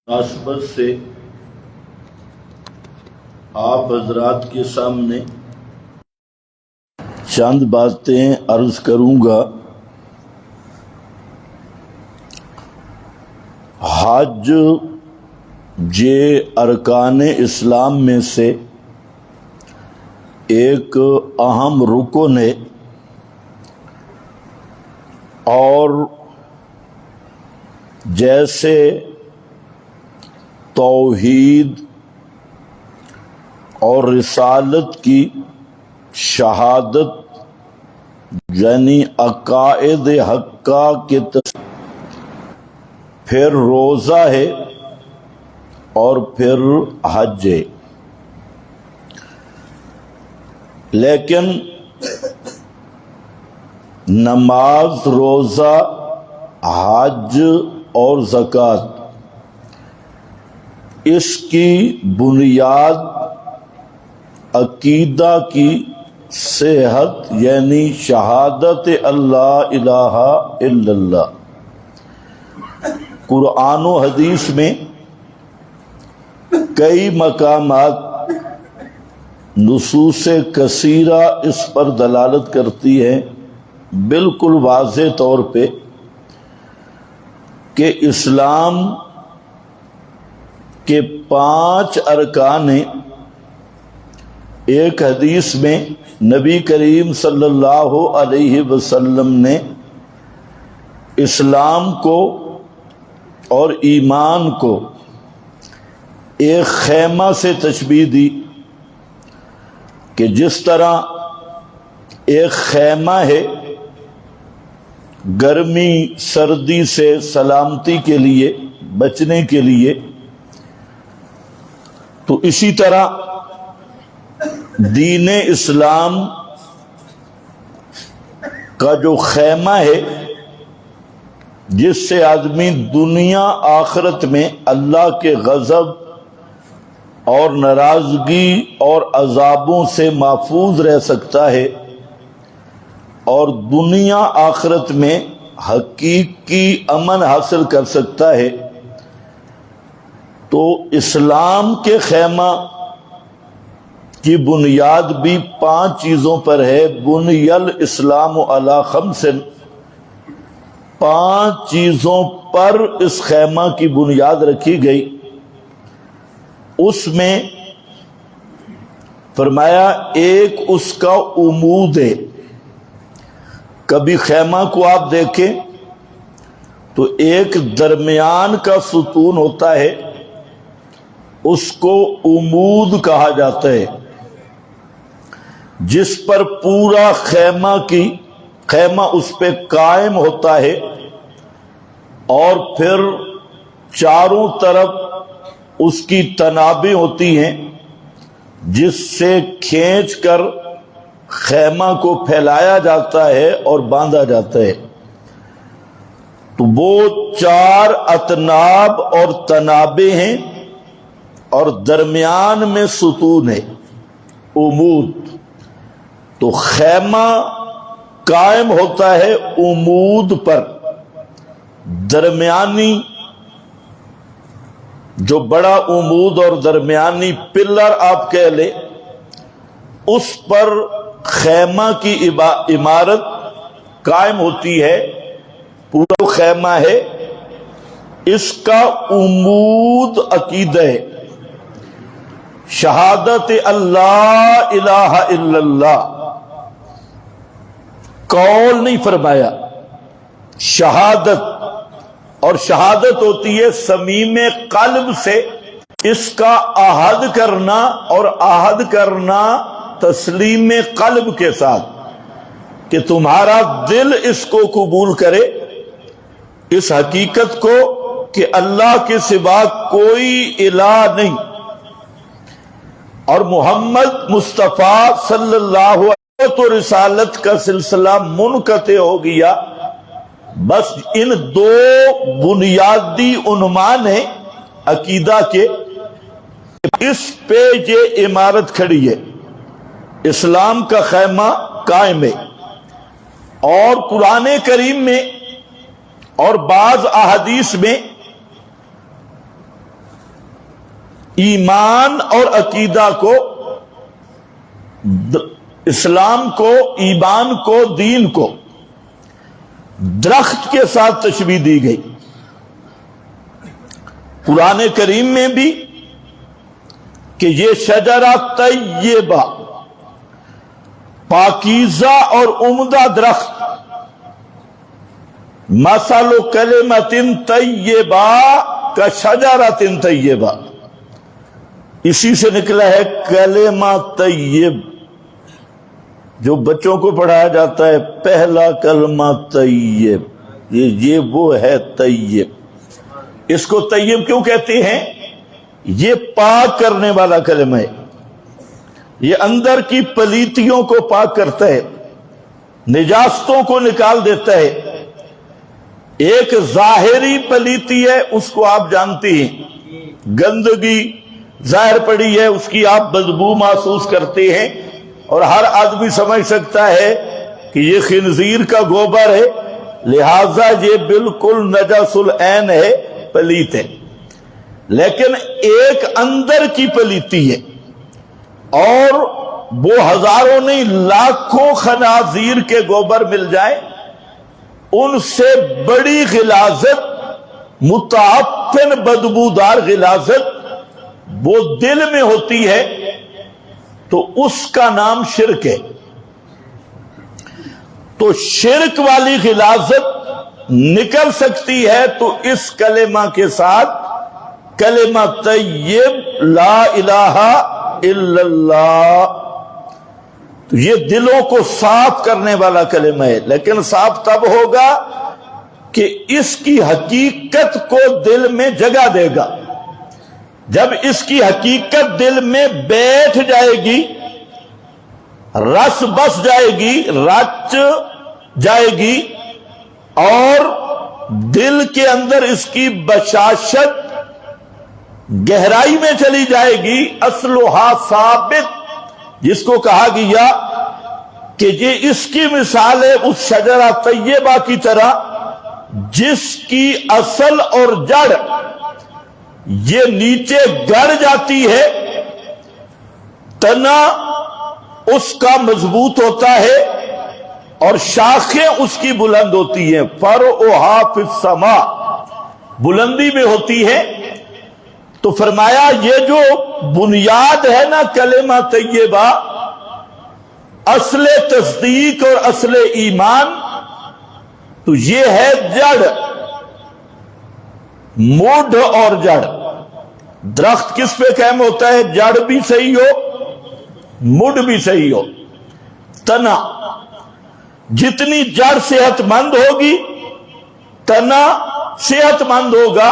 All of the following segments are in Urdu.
مناسبت سے آپ حضرات کے سامنے چند باتیں عرض کروں گا۔ حج ارکان اسلام میں سے ایک اہم رکن ہے اور جیسے توحید اور رسالت کی شہادت یعنی عقائد حقہ کے پھر روزہ ہے اور پھر حج ہے، لیکن نماز، روزہ، حج اور زکوٰۃ اس کی بنیاد عقیدہ کی صحت یعنی شہادت اللہ الہ الا اللہ۔ قرآن و حدیث میں کئی مقامات نصوص کثیرہ اس پر دلالت کرتی ہیں بالکل واضح طور پہ کہ اسلام کے 5 ارکان ہیں۔ ایک حدیث میں نبی کریم صلی اللہ علیہ وسلم نے اسلام کو اور ایمان کو ایک خیمہ سے تشبیہ دی کہ جس طرح ایک خیمہ ہے گرمی سردی سے سلامتی کے لیے بچنے کے لیے، تو اسی طرح دین اسلام کا جو خیمہ ہے جس سے آدمی دنیا آخرت میں اللہ کے غضب اور ناراضگی اور عذابوں سے محفوظ رہ سکتا ہے اور دنیا آخرت میں حقیقی امن حاصل کر سکتا ہے، تو اسلام کے خیمہ کی بنیاد بھی 5 چیزوں پر ہے۔ بنی الاسلام علی 5، 5 چیزوں پر اس خیمہ کی بنیاد رکھی گئی۔ اس میں فرمایا ایک اس کا عمود ہے۔ کبھی خیمہ کو آپ دیکھیں تو ایک درمیان کا ستون ہوتا ہے، اس کو عمود کہا جاتا ہے، جس پر پورا خیمہ اس پہ قائم ہوتا ہے اور پھر چاروں طرف اس کی تنابیں ہوتی ہیں جس سے کھینچ کر خیمہ کو پھیلایا جاتا ہے اور باندھا جاتا ہے۔ تو وہ 4 اطناب اور تنابیں ہیں اور درمیان میں ستون ہے، عمود۔ تو خیمہ قائم ہوتا ہے عمود پر، درمیانی جو بڑا عمود اور درمیانی پلر آپ کہہ لیں، اس پر خیمہ کی عمارت قائم ہوتی ہے۔ پورا خیمہ ہے، اس کا عمود عقیدہ ہے، شہادت اللہ الہ الا اللہ۔ قول نہیں فرمایا، شہادت، اور شہادت ہوتی ہے صمیم قلب سے اس کا عہد کرنا، اور عہد کرنا تسلیم قلب کے ساتھ کہ تمہارا دل اس کو قبول کرے، اس حقیقت کو کہ اللہ کے سوا کوئی الہ نہیں اور محمد مصطفیٰ صلی اللہ علیہ وسلم تو رسالت کا سلسلہ منقطع ہو گیا۔ بس ان 2 بنیادی عنوان ہیں عقیدہ کے، اس پہ یہ عمارت کھڑی ہے، اسلام کا خیمہ قائم ہے۔ اور قرآن کریم میں اور بعض احادیث میں ایمان اور عقیدہ کو، اسلام کو، ایمان کو، دین کو درخت کے ساتھ تشبیہ دی گئی۔ قرآن کریم میں بھی کہ یہ شجرہ طیبہ، پاکیزہ اور عمدہ درخت، مثل کلمۃ طیبہ کشجرۃ طیبہ، اسی سے نکلا ہے کلمہ طیب جو بچوں کو پڑھایا جاتا ہے، پہلا کلمہ طیب، یہ وہ ہے طیب۔ اس کو طیب کیوں کہتے ہیں؟ یہ پاک کرنے والا کلمہ ہے، یہ اندر کی پلیتیوں کو پاک کرتا ہے، نجاستوں کو نکال دیتا ہے۔ ایک ظاہری پلیتی ہے، اس کو آپ جانتے ہیں، گندگی ظاہر پڑی ہے، اس کی آپ بدبو محسوس کرتے ہیں، اور ہر آدمی سمجھ سکتا ہے کہ یہ خنزیر کا گوبر ہے، لہذا یہ بالکل نجس العین ہے، پلیت ہے۔ لیکن ایک اندر کی پلیتی ہے، اور وہ ہزاروں نہیں لاکھوں خنازیر کے گوبر مل جائیں، ان سے بڑی غلاظت، متعفن بدبودار غلاظت وہ دل میں ہوتی ہے، تو اس کا نام شرک ہے۔ تو شرک والی غلاظت نکل سکتی ہے تو اس کلمہ کے ساتھ، کلمہ طیب لا الہ الا اللہ، تو یہ دلوں کو صاف کرنے والا کلمہ ہے۔ لیکن صاف تب ہوگا کہ اس کی حقیقت کو دل میں جگہ دے گا۔ جب اس کی حقیقت دل میں بیٹھ جائے گی، رس بس جائے گی، رچ جائے گی، اور دل کے اندر اس کی بشاشت گہرائی میں چلی جائے گی، اصلھا ثابت، جس کو کہا گیا کہ یہ اس کی مثال ہے اس شجرہ طیبہ کی طرح جس کی اصل اور جڑ یہ نیچے گڑ جاتی ہے، تنا اس کا مضبوط ہوتا ہے اور شاخیں اس کی بلند ہوتی ہیں، فرعها فی السماء، بلندی میں ہوتی ہے۔ تو فرمایا یہ جو بنیاد ہے نا کلمہ طیبہ، اصل تصدیق اور اصل ایمان، تو یہ ہے جڑ، مڈ اور جڑ۔ درخت کس پہ قائم ہوتا ہے؟ جڑ بھی صحیح ہو، مڈ بھی صحیح ہو، تنا۔ جتنی جڑ صحت مند ہوگی، تنا صحت مند ہوگا،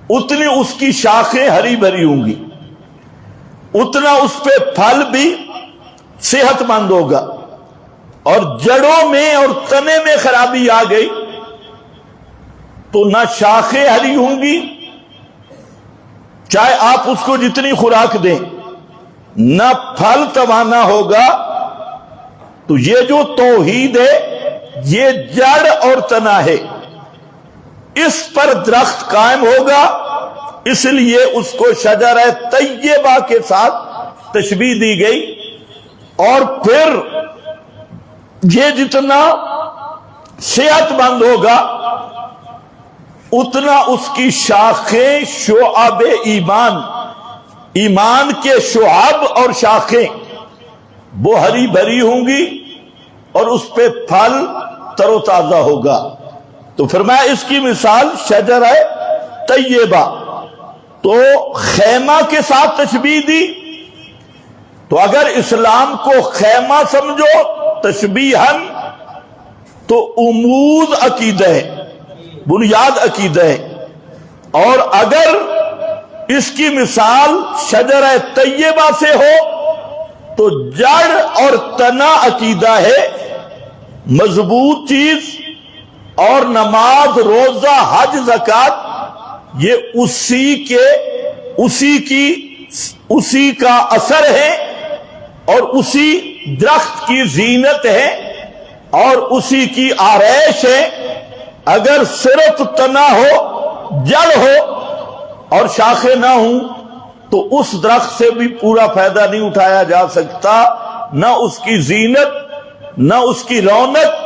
اتنی اس کی شاخیں ہری بھری ہوں گی، اتنا اس پہ پھل بھی صحت مند ہوگا۔ اور جڑوں میں اور تنے میں خرابی آ گئی تو نہ شاخیں ہری ہوں گی، چاہے آپ اس کو جتنی خوراک دیں، نہ پھل توانا ہوگا۔ تو یہ جو توحید ہے، یہ جڑ اور تنا ہے، اس پر درخت قائم ہوگا، اس لیے اس کو شجرہ طیبہ کے ساتھ تشبیہ دی گئی۔ اور پھر یہ جتنا صحت مند ہوگا، اتنا اس کی شاخیں شعب ایمان، ایمان کے شعب اور شاخیں وہ ہری بھری ہوں گی، اور اس پہ پھل تر و تازہ ہوگا۔ تو فرمایا اس کی مثال شجرہ طیبہ۔ تو خیمہ کے ساتھ تشبیہ دی، تو اگر اسلام کو خیمہ سمجھو تشبیہاً، تو عمود عقیدہ ہے، بنیاد عقیدہ ہے، اور اگر اس کی مثال شجرہ طیبہ سے ہو تو جڑ اور تنا عقیدہ ہے، مضبوط چیز۔ اور نماز، روزہ، حج، زکوٰۃ یہ اسی کا اثر ہے، اور اسی درخت کی زینت ہے، اور اسی کی آرائش ہے۔ اگر صرف تنا ہو، جڑ ہو اور شاخیں نہ ہوں تو اس درخت سے بھی پورا فائدہ نہیں اٹھایا جا سکتا، نہ اس کی زینت نہ اس کی رونق۔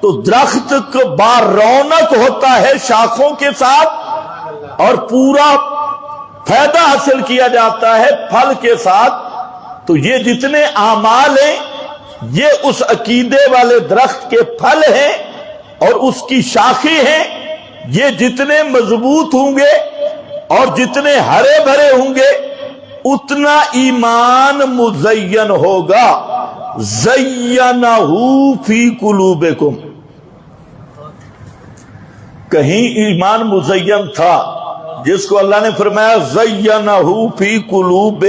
تو درخت کو بار رونق ہوتا ہے شاخوں کے ساتھ، اور پورا فائدہ حاصل کیا جاتا ہے پھل کے ساتھ۔ تو یہ جتنے اعمال ہیں یہ اس عقیدے والے درخت کے پھل ہیں اور اس کی شاخیں ہیں۔ یہ جتنے مضبوط ہوں گے اور جتنے ہرے بھرے ہوں گے اتنا ایمان مزین ہوگا۔ زینہ فی قلوبکم، کہیں ایمان مزین تھا جس کو اللہ نے فرمایا زینہ فی قلوب،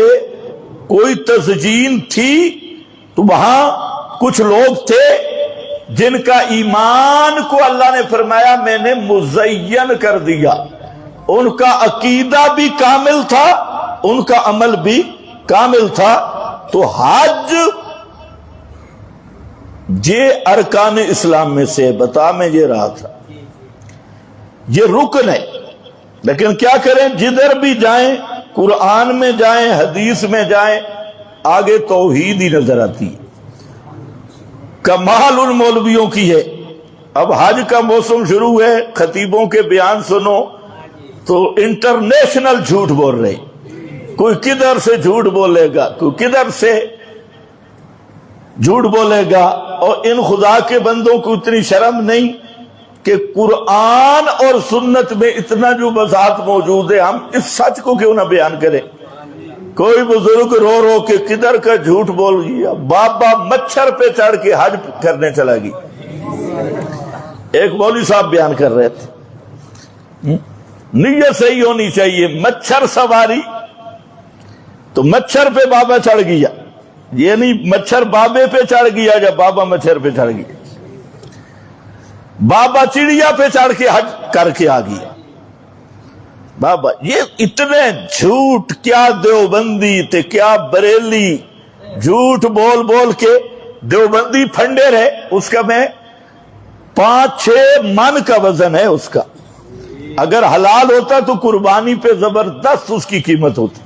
کوئی تزیین تھی تو وہاں کچھ لوگ تھے جن کا ایمان کو اللہ نے فرمایا میں نے مزین کر دیا، ان کا عقیدہ بھی کامل تھا، ان کا عمل بھی کامل تھا۔ تو حج یہ ارکان اسلام میں سے بتا میں یہ رہا تھا، یہ رکن ہے۔ لیکن کیا کریں، جدھر بھی جائیں، قرآن میں جائیں، حدیث میں جائیں، آگے توحید ہی نظر آتی ہے۔ کمال ان مولویوں کی ہے۔ اب حج کا موسم شروع ہے، خطیبوں کے بیان سنو تو انٹرنیشنل جھوٹ بول رہے، کوئی کدھر سے جھوٹ بولے گا، کوئی کدھر سے جھوٹ بولے گا۔ اور ان خدا کے بندوں کو اتنی شرم نہیں کہ قرآن اور سنت میں اتنا جو وضاحت موجود ہے، ہم اس سچ کو کیوں نہ بیان کریں۔ کوئی بزرگ رو رو کے کدھر کا جھوٹ بول گیا، بابا مچھر پہ چڑھ کے حج کرنے چلا گئی۔ ایک مولوی صاحب بیان کر رہے تھے، نیت صحیح ہونی چاہیے، مچھر سواری، تو مچھر پہ بابا چڑھ گیا، یہ نہیں مچھر بابے پہ چڑھ گیا یا بابا مچھر پہ چڑھ گیا، بابا چڑیا پہ چڑھ کے حج کر کے آ گیا۔ بابا یہ اتنے جھوٹ، کیا دیوبندی تھے کیا بریلی، جھوٹ بول بول کے دیوبندی پھنڈے رہے۔ اس کا میں 5-6 من کا وزن ہے اس کا، اگر حلال ہوتا تو قربانی پہ زبردست اس کی قیمت ہوتی،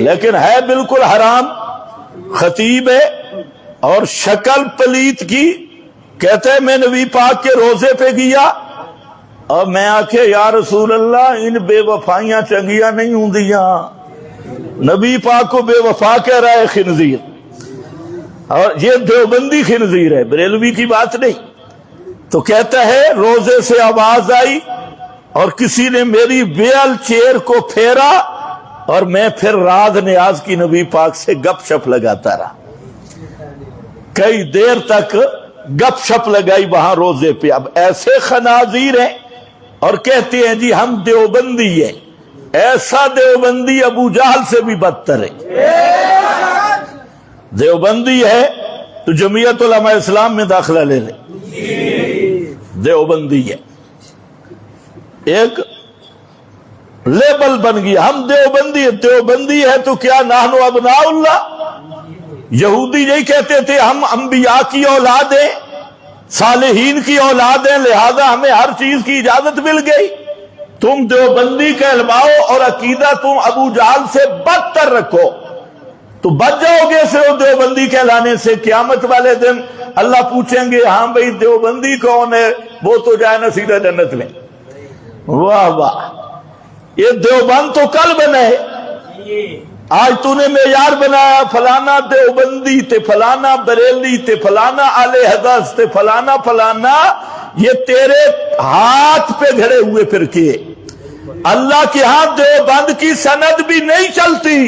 لیکن ہے بالکل حرام۔ خطیب ہے اور شکل پلیت کی، کہتے ہیں میں نبی پاک کے روزے پہ گیا اور میں آکھے یا رسول اللہ ان بے وفائیاں چنگیاں نہیں ہوں دیاں، نبی پاک کو بے وفا کہہ رہا ہے خنزیر، اور یہ دیوبندی خنزیر ہے، بریلوی کی بات نہیں۔ تو کہتا ہے روزے سے آواز آئی اور کسی نے میری ویل چیئر کو پھیرا اور میں پھر راز نیاز کی نبی پاک سے گپ شپ لگاتا رہا، کئی دیر تک گپ شپ لگائی وہاں روزے پہ۔ اب ایسے خنازیر ہیں اور کہتے ہیں جی ہم دیوبندی ہیں، ایسا دیوبندی ابو جہل سے بھی بدتر ہے۔ دیوبندی ہے تو جمعیت علماء اسلام میں داخلہ لے لے، دیوبندی ہے، ایک لیبل بن گیا، ہم دیوبندی ہیں۔ دیوبندی ہے تو کیا نحن ابناء اللہ؟ یہودی یہی کہتے تھے ہم انبیاء کی اولاد ہیں، صالحین کی اولاد ہیں، لہذا ہمیں ہر چیز کی اجازت مل گئی۔ تم دیوبندی کہلواؤ اور عقیدہ تم ابو جہل سے بدتر رکھو تو بچ جاؤ گے صرف دیوبندی کہلانے سے۔ قیامت والے دن اللہ پوچھیں گے ہاں بھئی دیوبندی کون ہے، وہ تو جائے نا سیدھا جنت میں۔ واہ واہ، یہ دیوبند تو کل بنے، آج تو نے معیار بنایا، فلانا دیوبندی تے فلانا بریلی تے فلانا اہل حدیث تے فلانا فلانا، یہ تیرے ہاتھ پہ گھڑے ہوئے فرقے۔ اللہ کے ہاں دیوبند کی سند بھی نہیں چلتی،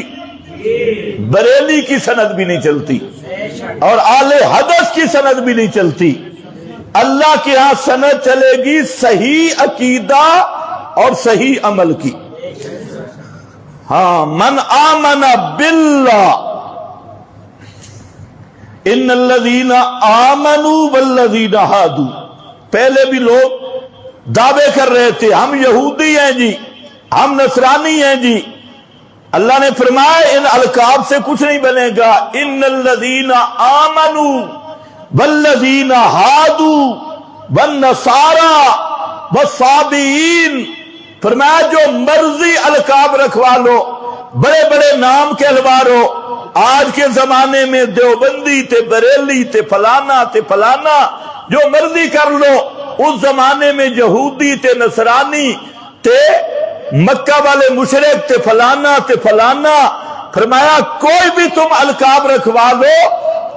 بریلی کی سند بھی نہیں چلتی، اور اہل حدیث کی سند بھی نہیں چلتی۔ اللہ کے ہاں سند چلے گی صحیح عقیدہ اور صحیح عمل کی۔ ہاں، من آمن باللہ، ان الذین آمنوا والذین ہادوا، پہلے بھی لوگ دعوے کر رہے تھے ہم یہودی ہیں جی، ہم نصرانی ہیں جی۔ اللہ نے فرمایا ان القاب سے کچھ نہیں بنے گا، ان الذین آمنوا والذین ہادوا والنصارى والصابئین، فرمایا جو مرضی القاب رکھوا لو، بڑے بڑے نام کے الوارو، آج کے زمانے میں دیوبندی تے بریلی تے فلانا جو مرضی کر لو، اس زمانے میں یہودی تے نصرانی تے مکہ والے مشرک تے فلانا فرمایا کوئی بھی تم القاب رکھوا لو،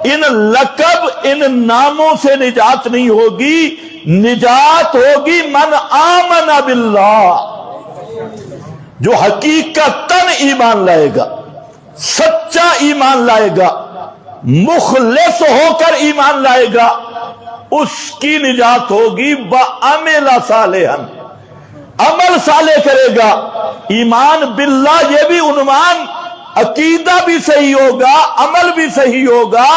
ان لقب ان ناموں سے نجات نہیں ہوگی، نجات ہوگی من آمن باللہ، جو حقیقتاً ایمان لائے گا، سچا ایمان لائے گا، مخلص ہو کر ایمان لائے گا، اس کی نجات ہوگی۔ وَعَمِلَ صَالِحًا، عمل صالح کرے گا۔ ایمان باللہ یہ بھی عنوان، عقیدہ بھی صحیح ہوگا، عمل بھی صحیح ہوگا۔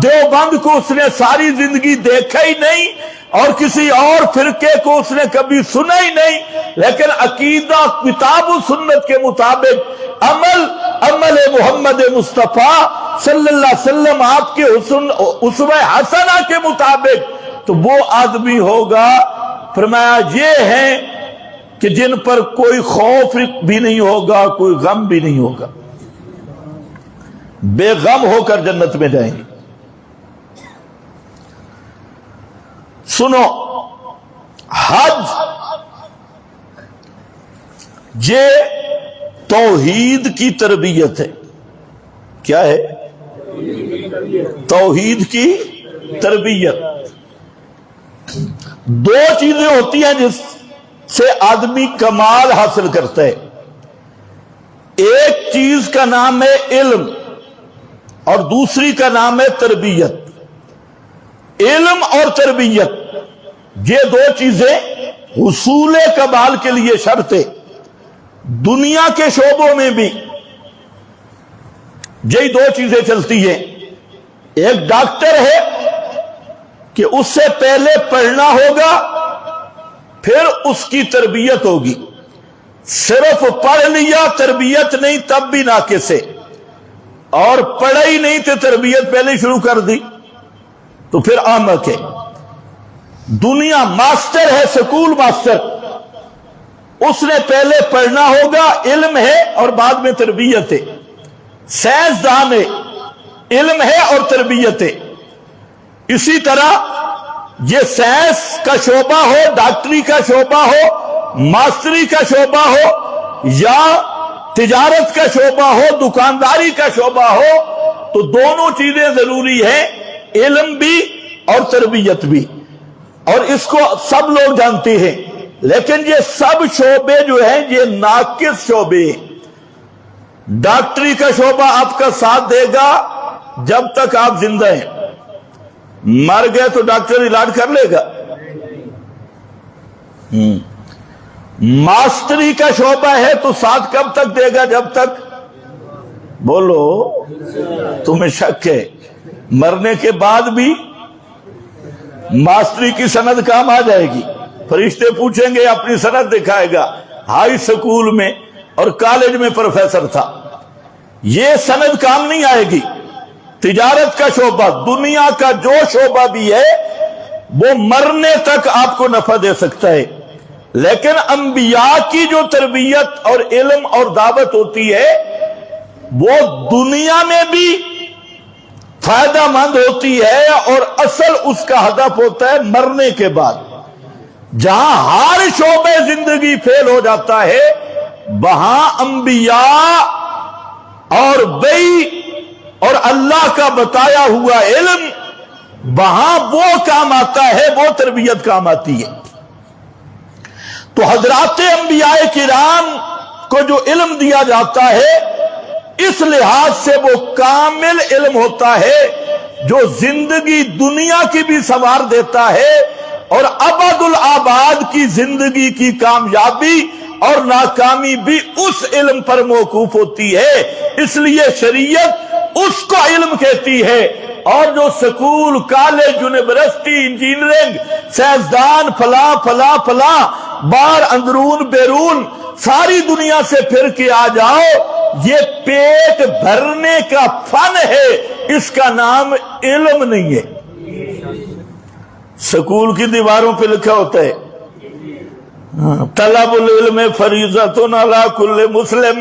دیوبند کو اس نے ساری زندگی دیکھا ہی نہیں اور کسی اور فرقے کو اس نے کبھی سنا ہی نہیں، لیکن عقیدہ کتاب و سنت کے مطابق، عمل محمد مصطفیٰ صلی اللہ علیہ وسلم آپ کے اسوہ حسنہ کے مطابق، تو وہ آدمی ہوگا۔ فرمایا یہ ہیں کہ جن پر کوئی خوف بھی نہیں ہوگا، کوئی غم بھی نہیں ہوگا، بے غم ہو کر جنت میں جائیں گے۔ سنو، حج یہ توحید کی تربیت ہے۔ کیا ہے؟ توحید کی تربیت۔ دو چیزیں ہوتی ہیں جس سے آدمی کمال حاصل کرتا ہے۔ ایک چیز کا نام ہے علم اور دوسری کا نام ہے تربیت۔ علم اور تربیت یہ دو چیزیں حصول کمال کے لیے شرط ہے۔ دنیا کے شعبوں میں بھی یہی دو چیزیں چلتی ہیں۔ ایک ڈاکٹر ہے کہ اس سے پہلے پڑھنا ہوگا، پھر اس کی تربیت ہوگی۔ صرف پڑھ لیا تربیت نہیں تب بھی ناقص ہے، اور پڑھا ہی نہیں تو تربیت پہلے شروع کر دی تو پھر احمق ہے۔ دنیا ماسٹر ہے، سکول ماسٹر، اس نے پہلے پڑھنا ہوگا، علم ہے اور بعد میں تربیت ہے۔ سائنسدان ہے، علم ہے اور تربیت ہے۔ اسی طرح یہ سائنس کا شعبہ ہو، ڈاکٹری کا شعبہ ہو، ماسٹری کا شعبہ ہو، یا تجارت کا شعبہ ہو، دکانداری کا شعبہ ہو، تو دونوں چیزیں ضروری ہیں، علم بھی اور تربیت بھی۔ اور اس کو سب لوگ جانتے ہیں، لیکن یہ سب شعبے جو ہیں یہ ناقص شعبے ہیں۔ ڈاکٹری کا شعبہ آپ کا ساتھ دے گا جب تک آپ زندہ ہیں، مر گئے تو ڈاکٹر علاج کر لے گا۔ ماسٹری کا شعبہ ہے تو ساتھ کب تک دے گا؟ جب تک، بولو تمہیں شک ہے؟ مرنے کے بعد بھی ماسٹری کی سند کام آ جائے گی، فرشتے پوچھیں گے، اپنی سند دکھائے گا، ہائی سکول میں اور کالج میں پروفیسر تھا۔ یہ سند کام نہیں آئے گی۔ تجارت کا شعبہ، دنیا کا جو شعبہ بھی ہے وہ مرنے تک آپ کو نفع دے سکتا ہے، لیکن انبیاء کی جو تربیت اور علم اور دعوت ہوتی ہے وہ دنیا میں بھی فائدہ مند ہوتی ہے، اور اصل اس کا ہدف ہوتا ہے مرنے کے بعد۔ جہاں ہر شعبے زندگی فیل ہو جاتا ہے، وہاں انبیاء اور وحی اور اللہ کا بتایا ہوا علم، وہاں وہ کام آتا ہے، وہ تربیت کام آتی ہے۔ تو حضرات انبیاء کرام کو جو علم دیا جاتا ہے، اس لحاظ سے وہ کامل علم ہوتا ہے جو زندگی دنیا کی بھی سنوار دیتا ہے، اور ابد الآباد کی زندگی کی کامیابی اور ناکامی بھی اس علم پر موقوف ہوتی ہے۔ اس لیے شریعت اس کو علم کہتی ہے، اور جو سکول، کالج، یونیورسٹی، انجینئرنگ، سائنسدان فلاں باہر اندرون بیرون ساری دنیا سے پھر کے آ جاؤ، یہ پیٹ بھرنے کا فن ہے، اس کا نام علم نہیں ہے۔ سکول کی دیواروں پہ لکھا ہوتا ہے طلب العلم فریضۃ علی کل مسلم،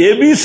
ABC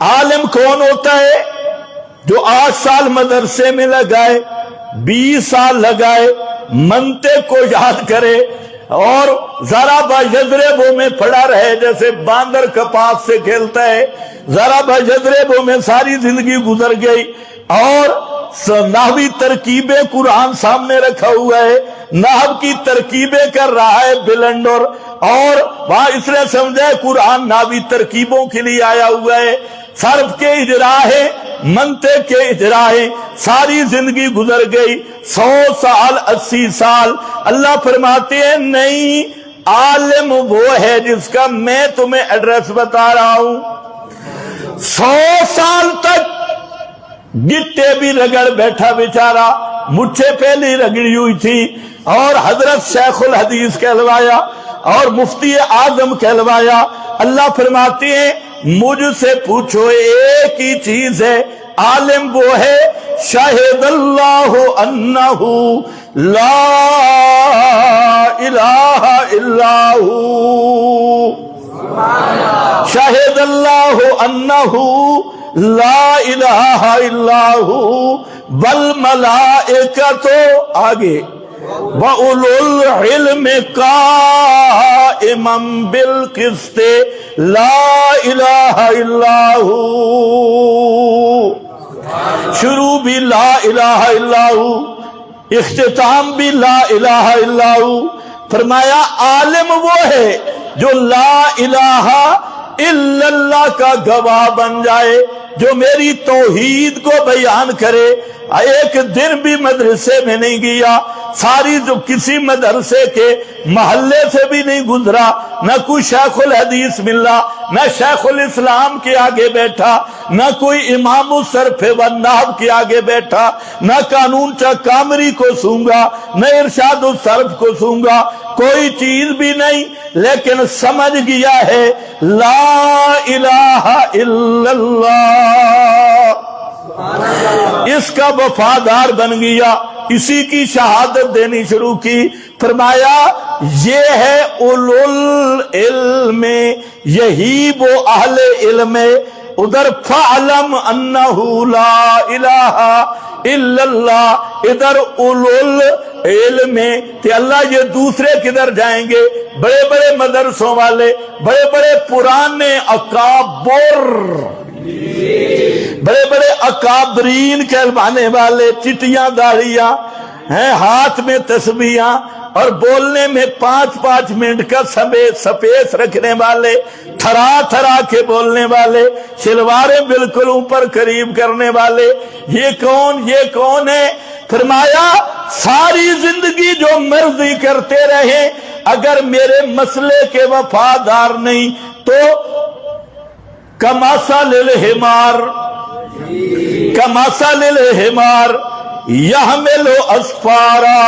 عالم کون ہوتا ہے؟ جو 8 سال مدرسے میں لگائے، 20 سال لگائے، منطق کو یاد کرے اور ذرا بجذربوں میں پڑا رہے، جیسے باندر کپاس سے کھیلتا ہے، ذرا بجذربوں میں ساری زندگی گزر گئی، اور نحوی ترکیبیں قرآن سامنے رکھا ہوا ہے، نحو کی ترکیبیں کر رہا ہے بلنڈر، اور وہاں اس لیے سمجھا ہے قرآن نحوی ترکیبوں کے لیے آیا ہوا ہے، صرف کے اجرا ہے، منطق کے اجرا ہے، ساری زندگی گزر گئی، 100 سال 80 سال۔ اللہ فرماتے ہیں نہیں، عالم وہ ہے جس کا میں تمہیں ایڈریس بتا رہا ہوں۔ 100 سال تک گٹے بھی رگڑ بیٹھا بیچارہ، مجھے پہلی رگڑی ہوئی تھی، اور حضرت شیخ الحدیث کہلوایا اور مفتی اعظم کہلوایا۔ اللہ فرماتے ہیں مجھ سے پوچھو ایک ہی چیز ہے، عالم وہ ہے شاہد اللہ انہ لا الہ الا ہو، شاہد اللہ انہ لا الہ الا ہو والملائکۃ آگے وَأُولُو الْعِلْمِ قَائِمًا بِالْقِسْطِ لَا إِلَٰهَ إِلَّا هُوَ۔ شروع بھی لا الہ الا ہو، اختتام بھی لا الہ الا ہو۔ فرمایا عالم وہ ہے جو لا الہ الا اللہ کا گواہ بن جائے، جو میری توحید کو بیان کرے۔ ایک دن بھی مدرسے میں نہیں گیا، ساری جو کسی مدرسے کے محلے سے بھی نہیں گزرا، نہ کوئی شیخ الحدیث ملا، نہ شیخ الاسلام کے آگے بیٹھا، نہ کوئی امام الصرف والنحو کے آگے بیٹھا، نہ قانون چا کامری کو سونگا، نہ ارشاد الصرف کو سونگا، کوئی چیز بھی نہیں، لیکن سمجھ گیا ہے لا الہ الا اللہ، اس کا وفادار بن گیا، اسی کی شہادت دینی شروع کی۔ فرمایا یہ ہے اولو العلم، یہی وہ اہل علم ہے۔ ادھر فعلم انہ لا الہ الا اللہ، ادھر اولو العلم، کہ اللہ یہ دوسرے کدھر جائیں گے؟ بڑے بڑے مدرسوں والے، بڑے بڑے پرانے اکابر، بڑے بڑے اکابرین کہلوانے والے، چٹیاں داڑیاں ہیں، ہاتھ میں تسبیحاں، اور بولنے میں 5-5 منٹ کا سپیس رکھنے والے، تھرا تھرا کے بولنے والے، شلواریں بالکل اوپر قریب کرنے والے، یہ کون ہے؟ فرمایا ساری زندگی جو مرضی کرتے رہے، اگر میرے مسئلے کے وفادار نہیں تو کمثل الحمار یحمل اسفارا،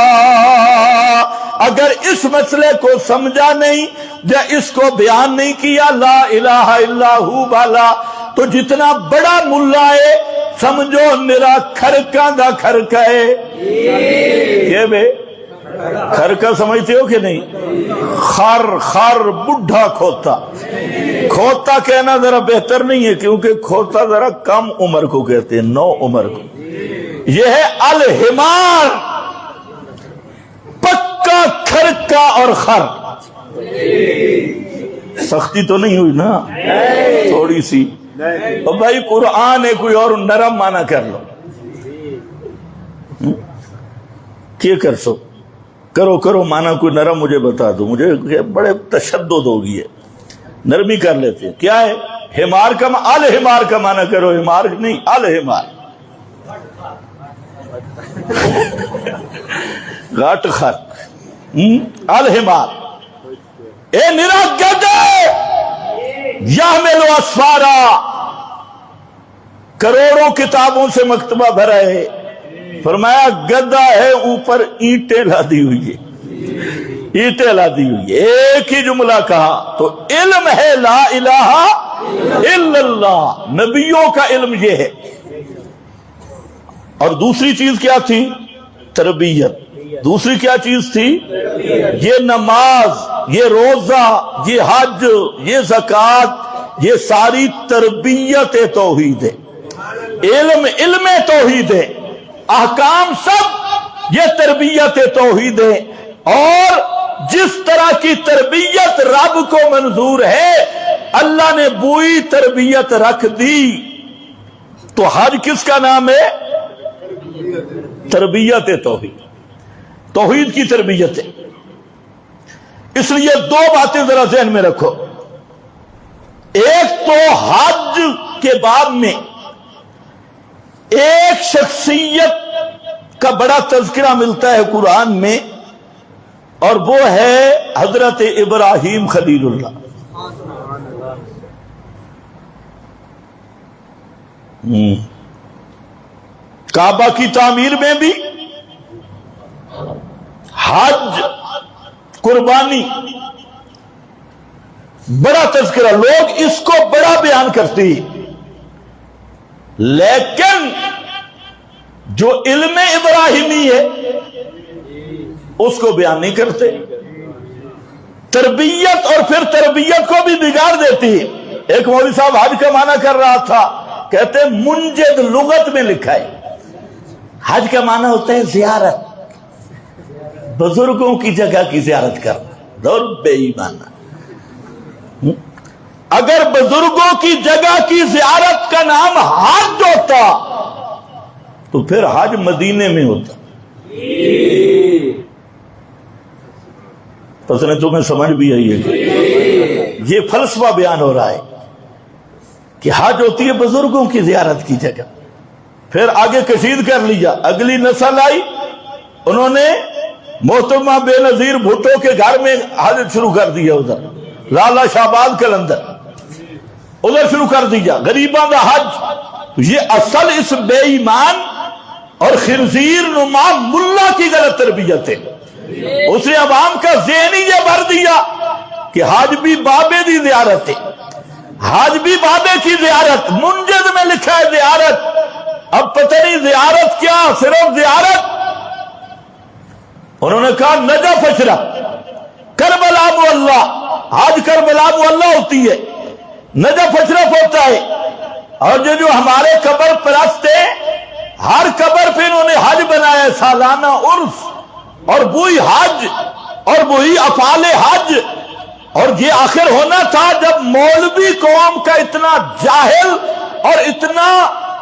اگر اس مسئلے کو سمجھا نہیں یا اس کو بیان نہیں کیا لا الہ الا ہو والا، تو جتنا بڑا ملا ہے سمجھو میرا کھرکا دا کھرکا ہے۔ یہ بے کھرکا سمجھتے ہو کہ نہیں؟ خر بڈھا کھوتا کہنا ذرا بہتر نہیں ہے، کیونکہ کھوتا ذرا کم عمر کو کہتے ہیں، 9 عمر کو۔ یہ ہے الحمار، پکا کھرکا اور خر۔ سختی تو نہیں ہوئی نا تھوڑی سی؟ اور بھائی قرآن ہے، کوئی اور نرم مانا کر لو، کیا کر سو کرو مانا کوئی نرم مجھے بتا دو، مجھے بڑے تشدد ہوگی ہے، نرمی کر لیتے ہیں۔ کیا ہے حمار کا؟ الحمار کا مانا کرو، حمار نہیں، الحمار، غٹ خر، الحمار اے نرا گدے، یحمل اسفارا، کروڑوں کتابوں سے مکتبہ بھرا ہے۔ فرمایا گدا ہے، اوپر اینٹیں لادی ہوئی ہے، ایک ہی جملہ کہا تو علم ہے لا الہ الا اللہ، نبیوں کا علم یہ ہے۔ اور دوسری چیز کیا تھی؟ تربیت۔ دوسری کیا چیز تھی؟ یہ نماز، یہ روزہ، یہ حج، یہ زکوٰۃ، یہ ساری تربیت توحید ہے، علم توحید ہے، احکام سب یہ تربیت توحید ہے۔ اور جس طرح کی تربیت رب کو منظور ہے، اللہ نے وہی تربیت رکھ دی۔ تو حج کس کا نام ہے؟ تربیت توحید، توحید کی تربیت ہے۔ اس لیے دو باتیں ذرا ذہن میں رکھو۔ ایک تو حج کے باب میں ایک شخصیت کا بڑا تذکرہ ملتا ہے قرآن میں، اور وہ ہے حضرت ابراہیم خلیل اللہ۔ کعبہ کی تعمیر میں بھی حج، قربانی، بڑا تذکرہ، لوگ اس کو بڑا بیان کرتے ہیں، لیکن جو علم ابراہیمی ہے اس کو بیان نہیں کرتے۔ تربیت، اور پھر تربیت کو بھی بگاڑ دیتی ہے۔ ایک مولوی صاحب حج کا معنی کر رہا تھا، کہتے ہیں منجد لغت میں لکھا ہے حج کا معنی ہوتا ہے زیارت، بزرگوں کی جگہ کی زیارت کرنا۔ دور بے ایمانہ، اگر بزرگوں کی جگہ کی زیارت کا نام حج ہوتا تو پھر حج مدینے میں ہوتا۔ پتہ نہیں تمہیں سمجھ بھی آئی ہے؟ یہ فلسفہ بیان ہو رہا ہے کہ حج ہوتی ہے بزرگوں کی زیارت کی جگہ۔ پھر آگے کشید کر لیا، اگلی نسل آئی، انہوں نے محترمہ بے نظیر بھٹو کے گھر میں حج شروع کر دیا، ادھر لالا شہباز قلندر ادھر شروع کر دیا، غریباں دا حج۔ یہ اصل اس بے ایمان اور خنزیر نما ملا کی غلط تربیت ہے۔ اس نے عوام کا ذہن ہی یہ بھر دیا کہ حج بھی بابے دی زیارت ہے، حج بھی بابے کی زیارت، منجد میں لکھا ہے زیارت۔ اب پتہ نہیں زیارت کیا، صرف زیارت۔ انہوں نے کہا نجف اشرف، کربلا معلّہ، حج کربلا معلّہ ہوتی ہے، نجف اشرف ہوتا ہے۔ اور جو ہمارے قبر پرست ہیں، ہر قبر پہ انہوں نے حج بنایا، سالانہ عرس، اور وہی حج اور وہی افعال حج۔ اور یہ آخر ہونا تھا جب مولوی قوم کا اتنا جاہل اور اتنا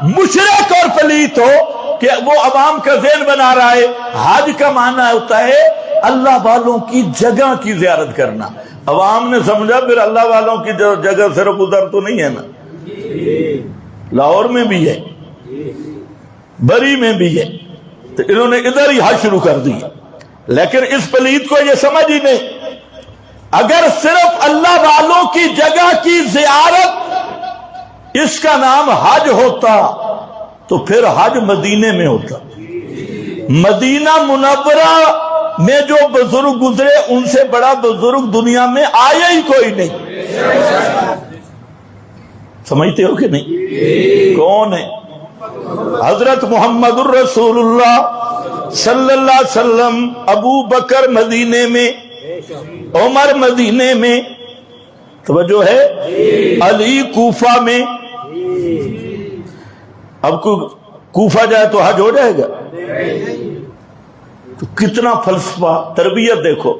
مشرک اور پلیت ہو کہ وہ عوام کا ذہن بنا رہا ہے حج کا معنی ہوتا ہے اللہ والوں کی جگہ کی زیارت کرنا۔ عوام نے سمجھا پھر اللہ والوں کی جگہ صرف ادھر تو نہیں ہے نا، لاہور میں بھی ہے، بری میں بھی ہے، تو انہوں نے ادھر ہی حج شروع کر دیا۔ لیکن اس پلید کو یہ سمجھ ہی نہیں، اگر صرف اللہ والوں کی جگہ کی زیارت اس کا نام حج ہوتا تو پھر حج مدینے میں ہوتا۔ مدینہ منورہ میں جو بزرگ گزرے ان سے بڑا بزرگ دنیا میں آیا ہی کوئی نہیں۔ سمجھتے ہو کہ نہیں؟ کون ہے؟ حضرت محمد الرسول اللہ صلی اللہ علیہ وسلم، ابو بکر مدینے میں، عمر مدینے میں، توجہ ہے، علی کوفہ میں۔ اب کوفہ جائے تو حج ہو جائے گا؟ تو کتنا فلسفہ، تربیت دیکھو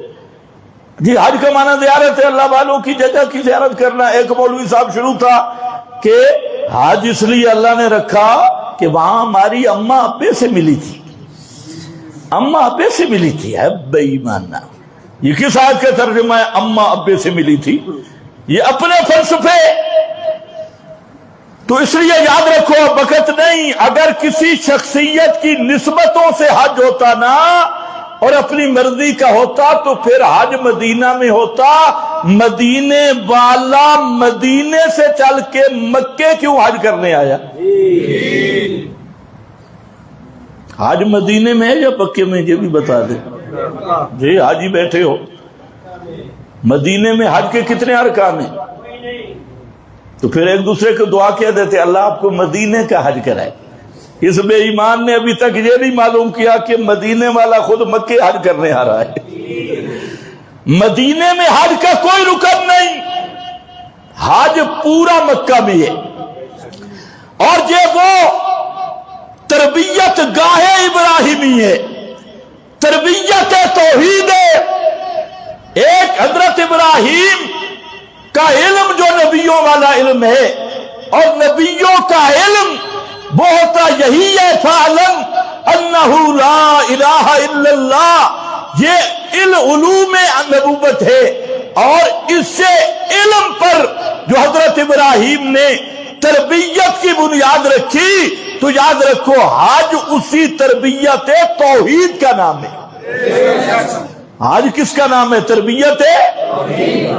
جی۔ حج کا معنی زیارت ہے، اللہ والوں کی جگہ کی زیارت کرنا۔ ایک مولوی صاحب شروع تھا کہ حج اس لیے اللہ نے رکھا کہ وہاں ہماری اماں ابے سے ملی تھی، اماں ابے سے ملی تھی۔ ہے بے ایمانہ، یہ کس آیت کا ترجمہ ہے؟ اماں ابے سے ملی تھی، یہ اپنے فلسفے۔ تو اس لیے یاد رکھو، وقت نہیں، اگر کسی شخصیت کی نسبتوں سے حج ہوتا نا اور اپنی مرضی کا ہوتا تو پھر حج مدینہ میں ہوتا۔ مدینے والا مدینے سے چل کے مکے کیوں حج کرنے آیا؟ حج مدینے میں ہے یا مکے میں؟ یہ بھی بتا دیں جی، حاجی بیٹھے ہو، مدینے میں حج کے کتنے ارکان ہیں؟ تو پھر ایک دوسرے کو دعا کیا دیتے اللہ آپ کو مدینے کا حج کرائے۔ اس بے ایمان نے ابھی تک یہ نہیں معلوم کیا کہ مدینے والا خود مکے حج کرنے آ رہا ہے۔ مدینے میں حج کا کوئی رکن نہیں، حج پورا مکہ میں ہے، اور یہ وہ تربیت گاہ ابراہیمی ہے، تربیت توحید ہے۔ ایک حضرت ابراہیم کا علم جو نبیوں والا علم ہے، اور نبیوں کا علم وہ ہوتا یہی ہے فَعْلَمْ أَنَّهُ لَا إِلَٰهَ إِلَّا اللَّهِ، یہ علوم نبوت ہے، اور اس سے علم پر جو حضرت ابراہیم نے تربیت کی بنیاد رکھی، تو یاد رکھو حج اسی تربیت توحید کا نام ہے۔ حج کس کا نام ہے؟ تربیت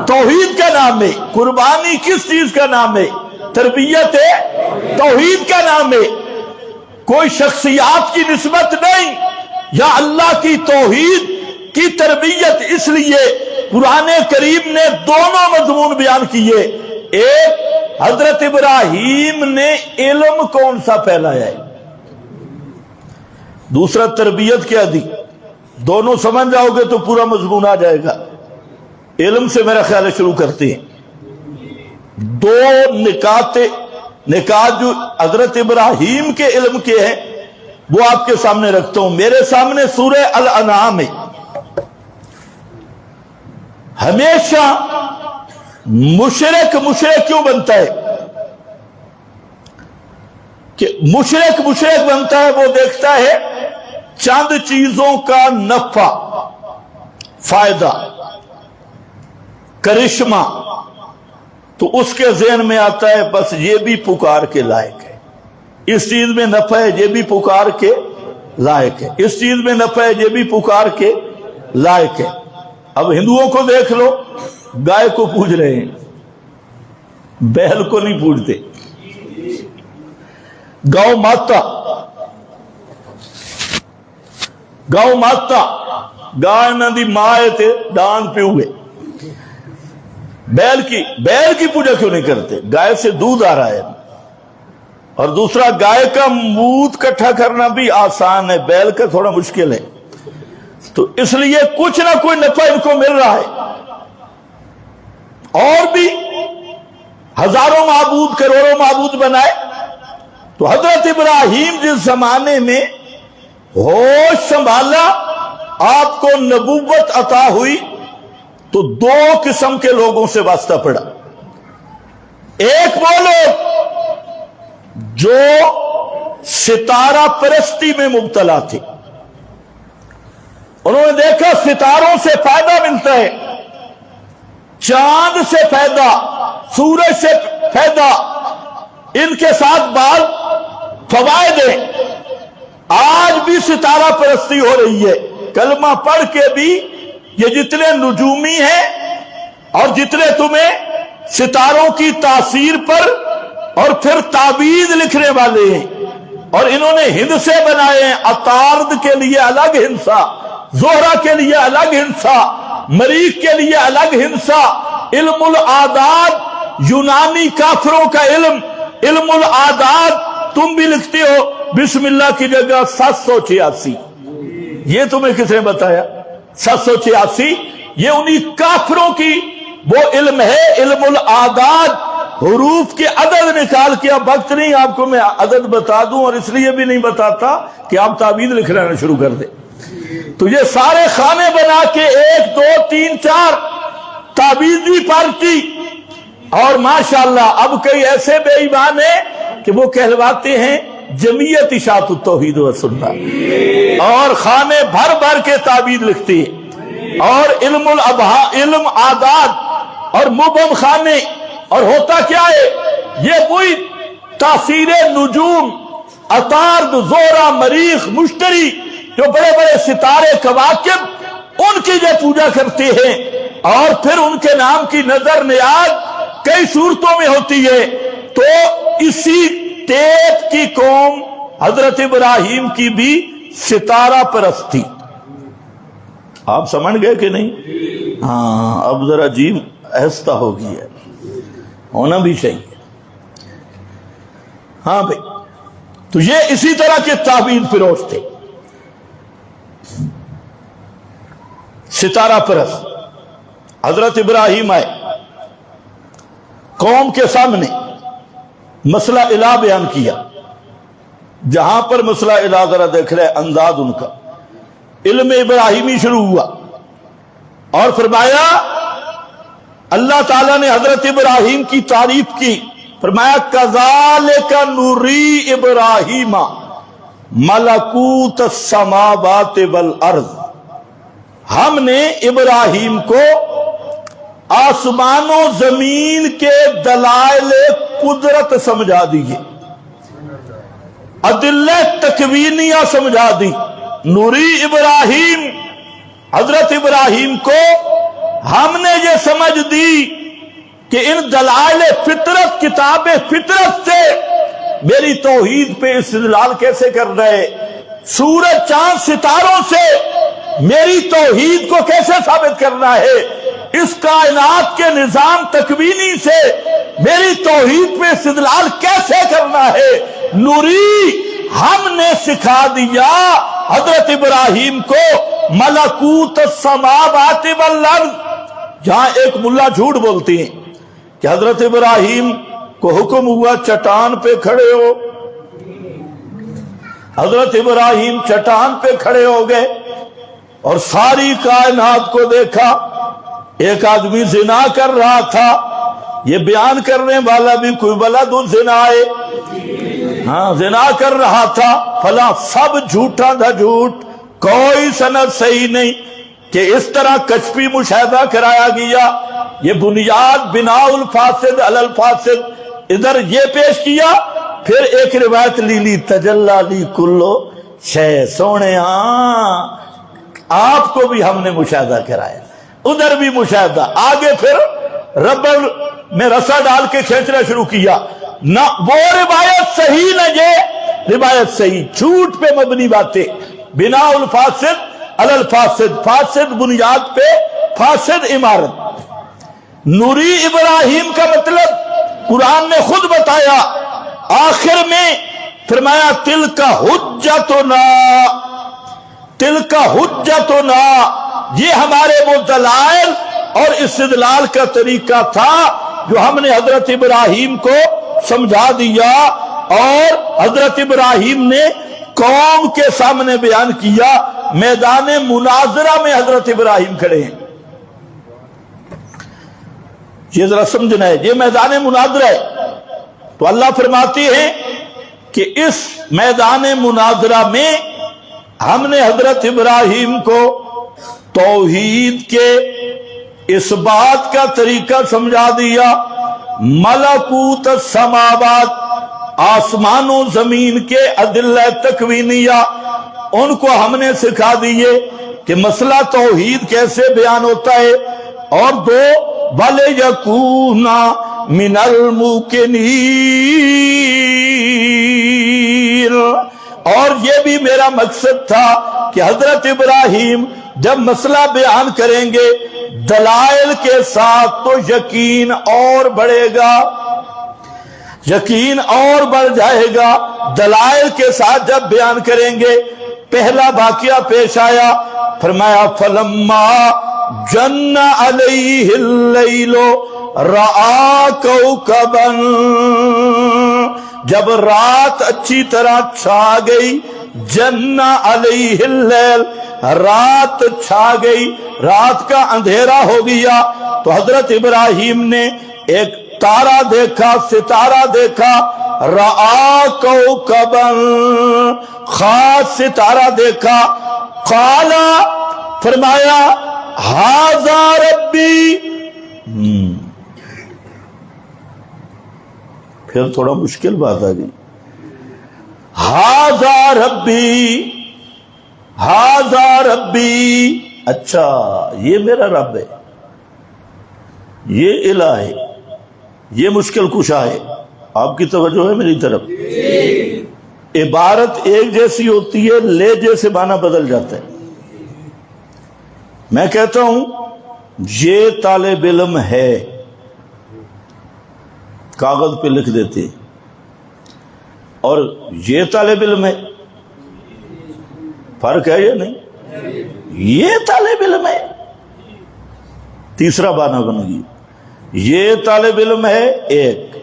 توحید کا نام ہے۔ قربانی کس چیز کا نام ہے؟ تربیت توحید کا نام ہے۔ کوئی شخصیات کی نسبت نہیں، یا اللہ کی توحید کی تربیت۔ اس لیے قرآن کریم نے دونوں مضمون بیان کیے۔ ایک، حضرت ابراہیم نے علم کون سا پھیلایا ہے، دوسرا تربیت کیا دی۔ دونوں سمجھ جاؤ گے تو پورا مضمون آ جائے گا۔ علم سے میرا خیال ہے شروع کرتے ہیں۔ دو نکات جو حضرت ابراہیم کے علم کے ہیں وہ آپ کے سامنے رکھتا ہوں۔ میرے سامنے سورہ الانعام ہے۔ ہمیشہ مشرک کیوں بنتا ہے؟ کہ مشرک بنتا ہے، وہ دیکھتا ہے چند چیزوں کا نفع، فائدہ، کرشمہ، تو اس کے ذہن میں آتا ہے بس یہ بھی پکار کے لائق ہے، اس چیز میں نفع ہے یہ بھی پکار کے لائق ہے، اس چیز میں نفع ہے یہ بھی پکار کے لائق ہے۔ اب ہندوؤں کو دیکھ لو، گائے کو پوج رہے ہیں، بیل کو نہیں پوجتے۔ گاؤں ماتا گائے نہ دی ماں تے ڈان پیو گے۔ بیل کی پوجا کیوں نہیں کرتے؟ گائے سے دودھ آ رہا ہے۔ اور دوسرا، گائے کا مود کٹھا کرنا بھی آسان ہے، بیل کا تھوڑا مشکل ہے۔ تو اس لیے کچھ نہ کوئی نفع ان کو مل رہا ہے۔ اور بھی ہزاروں معبود، کروڑوں معبود بنائے۔ تو حضرت ابراہیم جس زمانے میں ہوش سنبھالا، آپ کو نبوت عطا ہوئی، تو دو قسم کے لوگوں سے واسطہ پڑا۔ ایک وہ لوگ جو ستارہ پرستی میں مبتلا تھے، انہوں نے دیکھا ستاروں سے فائدہ ملتا ہے، چاند سے فائدہ، سورج سے فائدہ، ان کے ساتھ بعض فوائد ہیں۔ آج بھی ستارہ پرستی ہو رہی ہے، کلمہ پڑھ کے بھی یہ جتنے نجومی ہیں اور جتنے تمہیں ستاروں کی تاثیر پر اور پھر تعبیر لکھنے والے ہیں، اور انہوں نے ہندسے بنائے ہیں۔ عطارد کے لیے الگ ہندسہ، زہرہ کے لیے الگ ہندسہ، مریخ کے لیے الگ ہندسہ۔ علم العادات یونانی کافروں کا علم العادات، تم بھی لکھتے ہو بسم اللہ کی جگہ 786۔ یہ تمہیں کس نے بتایا؟ 786 یہ انہی کافروں کی وہ علم ہے، علم العادات، حروف کے عدد نکال کے۔ اب وقت نہیں آپ کو میں عدد بتا دوں، اور اس لیے بھی نہیں بتاتا کہ آپ تعویذ لکھ لینا شروع کر دیں۔ تو یہ سارے خانے بنا کے 1 2 3 4 تعویذی پارٹی، اور ماشاءاللہ اب کئی ایسے بے ایمان ہیں کہ وہ کہلواتے ہیں جمعیت اشاعت التوحید و سنت، اور خانے بھر بھر کے تعویذ لکھتے ہیں، اور علم عادات اور مبہم خانے۔ اور ہوتا کیا ہے؟ یہ وہی تاثیر نجوم، عطارد، زہرہ، مریخ، مشتری، جو بڑے بڑے ستارے کواکب، ان کی یہ پوجا کرتے ہیں، اور پھر ان کے نام کی نظر نیاز کئی صورتوں میں ہوتی ہے۔ تو اسی ٹیپ کی قوم حضرت ابراہیم کی بھی ستارہ پرستی۔ آپ سمجھ گئے کہ نہیں؟ ہاں، اب ذرا عجیب آہستہ ہو گئی ہے، ہونا بھی چاہیے۔ ہاں بھائی، تو یہ اسی طرح کے تعبیر فروش تھے، ستارہ پرست۔ حضرت ابراہیم آئے، قوم کے سامنے مسئلہ الہ بیان کیا. جہاں پر مسئلہ الہ ذرا دیکھ رہے انداز ان کا، علم ابراہیمی شروع ہوا اور فرمایا اللہ تعالیٰ نے حضرت ابراہیم کی تعریف کی. فرمایا کذالک نوری ابراہیم ملکوت السماوات والارض، ہم نے ابراہیم کو آسمان و زمین کے دلائل قدرت سمجھا دیے، ادلہ تکوینیہ سمجھا دی. نوری ابراہیم، حضرت ابراہیم کو ہم نے یہ سمجھ دی کہ ان دلائل فطرت، کتاب فطرت سے میری توحید پہ استدلال کیسے کر رہے، سورج چاند ستاروں سے میری توحید کو کیسے ثابت کرنا ہے، اس کائنات کے نظام تکوینی سے میری توحید پہ استدلال کیسے کرنا ہے. نوری، ہم نے سکھا دیا حضرت ابراہیم کو ملکوت السماوات والارض. جہاں ایک ملا جھوٹ بولتی ہیں کہ حضرت ابراہیم کو حکم ہوا چٹان پہ کھڑے ہو، حضرت ابراہیم چٹان پہ کھڑے ہو گئے اور ساری کائنات کو دیکھا. ایک آدمی زنا کر رہا تھا، یہ بیان کرنے والا بھی کوئی ولد الزنا ہے، ہاں زنا کر رہا تھا فلاں، سب جھوٹا تھا، جھوٹ، کوئی سند صحیح نہیں کہ اس طرح کشفی مشاہدہ کرایا گیا. یہ بنیاد بناء الفاسد علی الفاسد ادھر یہ پیش کیا. پھر ایک روایت لی تجلی لی کلو شے، سونے ہاں آپ کو بھی ہم نے مشاہدہ کرایا، ادھر بھی مشاہدہ. آگے پھر ربڑ میں رسا ڈال کے کھینچنا شروع کیا. نہ وہ روایت صحیح نہ یہ روایت صحیح، جھوٹ پہ مبنی باتیں، بناء الفاسد علی الفاسد، فاسد بنیاد پہ فاسد عمارت. نوری ابراہیم کا مطلب قرآن نے خود بتایا، آخر میں فرمایا تلک حجتنا، تلک حجتنا، یہ ہمارے وہ دلائل اور استدلال کا طریقہ تھا جو ہم نے حضرت ابراہیم کو سمجھا دیا. اور حضرت ابراہیم نے قوم کے سامنے بیان کیا. میدان مناظرہ میں حضرت ابراہیم کھڑے ہیں، یہ ذرا سمجھنا ہے، یہ میدان مناظرہ ہے. تو اللہ فرماتے ہیں کہ اس میدان مناظرہ میں ہم نے حضرت ابراہیم کو توحید کے اس بات کا طریقہ سمجھا دیا. ملکوت السماوات، آسمان و زمین کے ادلہ تکوینیہ، ان کو ہم نے سکھا دیے کہ مسئلہ توحید کیسے بیان ہوتا ہے. اور دو وَلِيَكُونَ مِنَ الْمُوقِنِينَ، اور یہ بھی میرا مقصد تھا کہ حضرت ابراہیم جب مسئلہ بیان کریں گے دلائل کے ساتھ تو یقین اور بڑھے گا، یقین اور بڑھ جائے گا. دلائل کے ساتھ جب بیان کریں گے، پہلا واقعہ پیش آیا، فرمایا فَلَمَّا جن علیہ اللیل رآ کوکبا، جب رات اچھی طرح چھا گئی، جن علیہ اللیل، رات چھا گئی، رات کا اندھیرا ہو گیا، تو حضرت ابراہیم نے ایک تارا دیکھا، ستارہ دیکھا. رآ کوکبا، خاص ستارہ دیکھا. قال، فرمایا ھذا ربی. پھر تھوڑا مشکل بات آ گئی. ھذا ربی، ھذا ربی، اچھا یہ میرا رب ہے، یہ الہ ہے، یہ مشکل کشا ہے. آپ کی توجہ ہے میری طرف؟ عبارت ایک جیسی ہوتی ہے، لہجے سے معنی بدل جاتا ہے. میں کہتا ہوں یہ طالب علم ہے، کاغذ پہ لکھ دیتے، اور یہ طالب علم ہے، فرق ہے یا نہیں؟ یہ طالب علم ہے. تیسرا معنی بن گئی یہ طالب علم ہے ایک،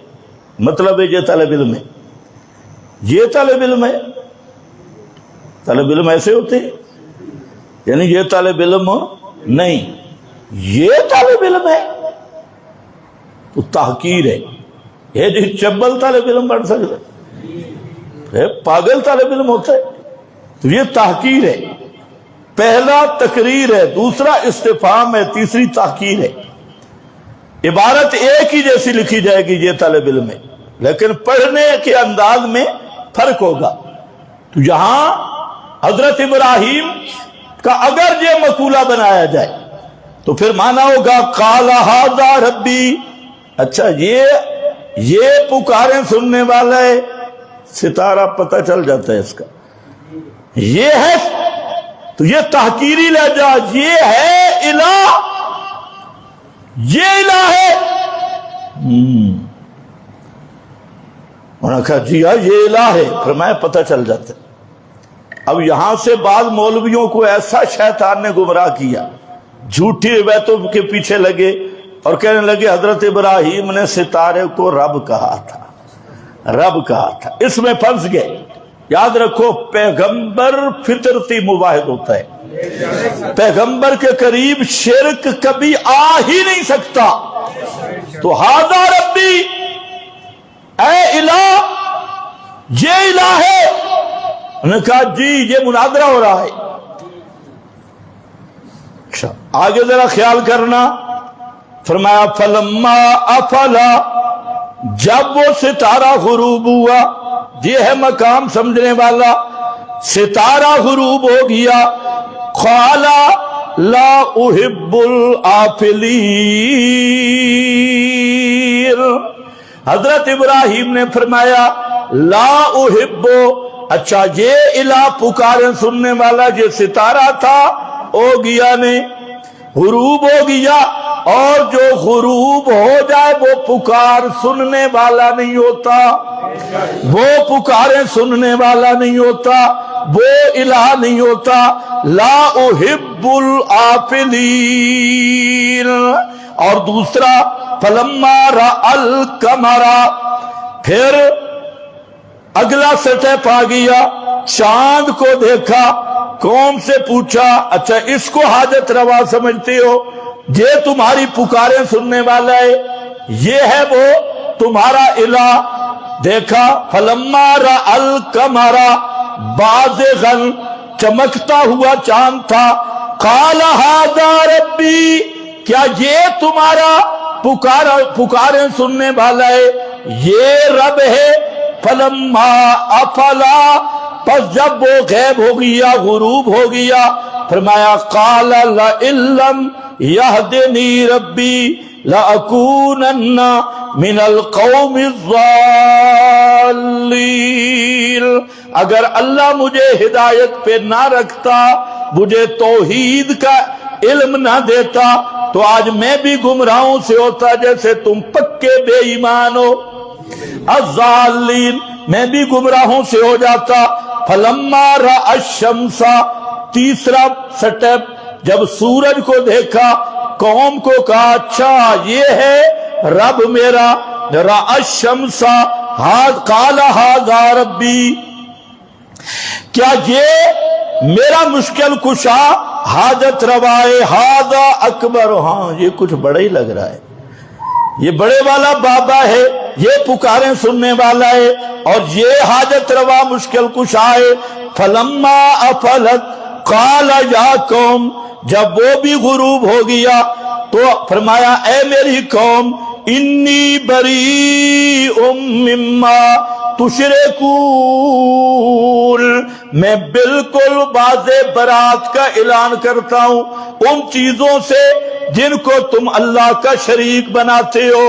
مطلب ہے یہ طالب علم ہے، یہ طالب علم ہے۔ طالب علم ایسے ہوتے ہیں، یعنی یہ طالب علم نہیں، یہ طالب علم ہے تو تحقیر ہے۔ یہ جو چبل طالب علم بن سکتا ہے، پاگل طالب علم ہوتا ہے تو یہ تحقیر ہے۔ پہلا تقریر ہے، دوسرا استفہام ہے، تیسری تحقیر ہے۔ عبارت ایک ہی جیسی لکھی جائے گی یہ طالب علم ہے، لیکن پڑھنے کے انداز میں فرق ہوگا۔ تو یہاں حضرت ابراہیم کا اگر یہ مقولہ بنایا جائے تو پھر مانا ہوگا قال ھذا ربی، اچھا یہ پکاریں سننے والا ہے، ستارہ پتہ چل جاتا ہے اس کا، یہ ہے تو یہ تحقیری لہجہ، یہ ہے الہ، یہ الہ ہے۔ انہوں نے کہا جی ہاں یہ الہ ہے، فرمایا پتہ چل جاتا ہے۔ اب یہاں سے بعض مولویوں کو ایسا شیطان نے گمراہ کیا، جھوٹی روایتوں کے پیچھے لگے اور کہنے لگے حضرت ابراہیم نے ستارے کو رب کہا تھا، رب کہا تھا، اس میں پھنس گئے۔ یاد رکھو پیغمبر فطرتی مواحد ہوتا ہے، پیغمبر کے قریب شرک کبھی آ ہی نہیں سکتا۔ تو ھذا ربی، اے الہ، یہ الہ ہے۔ انہوں نے کہا جی یہ مناظرہ ہو رہا ہے۔ اچھا آگے ذرا خیال کرنا، فرمایا فلما افلا، جب وہ ستارہ غروب ہوا، یہ ہے مقام سمجھنے والا، ستارہ غروب ہو گیا، قال لا احب الآفلین، حضرت ابراہیم نے فرمایا لا احب، اچھا یہ الہ پکاریں سننے والا یہ ستارہ تھا، ہو گیا نے غروب ہو گیا، اور جو غروب ہو جائے وہ پکار سننے والا نہیں ہوتا، وہ پکاریں سننے والا نہیں ہوتا، وہ الہ نہیں ہوتا۔ لا احب الآفلین۔ اور دوسرا فلما رأى القمر، پھر اگلا سٹیپ آ گیا، چاند کو دیکھا، قوم سے پوچھا اچھا اس کو حاجت روا سمجھتے ہو، یہ تمہاری پکاریں سننے والا ہے، یہ ہے وہ تمہارا الہ۔ دیکھا فلما رأى القمر بازغا، چمکتا ہوا چاند تھا، قال ھذا ربی، کیا یہ تمہارا پکاریں سننے والا ہے، یہ رب ہے۔ فلما افلا، پس جب وہ غیب ہو گیا، غروب ہو گیا، فرمایا قال لئن لم یہدنی ربی لأکونن من القوم الضالین، اگر اللہ مجھے ہدایت پہ نہ رکھتا، مجھے توحید کا علم نہ دیتا، تو آج میں بھی گمراہوں سے ہوتا جیسے تم پکے بے ایمان ہو، الضالین، میں بھی گمراہوں سے ہو جاتا۔ فلما رأى الشمس، تیسرا سٹیپ، جب سورج کو دیکھا، قوم کو کہا اچھا یہ ہے رب میرا۔ رأى الشمس قال ھذا ربی، کیا یہ میرا مشکل کشا حاجت روائے، ھذا اکبر، ہاں یہ کچھ بڑا ہی لگ رہا ہے، یہ بڑے والا بابا ہے، یہ پکاریں سننے والا ہے، اور یہ حاجت روا مشکل کشا ہے۔ فلما افلت قال یا قوم، جب وہ بھی غروب ہو گیا تو فرمایا اے میری قوم، انی بریء مما تشرکون، میں بالکل واضح برات کا اعلان کرتا ہوں ان چیزوں سے جن کو تم اللہ کا شریک بناتے ہو۔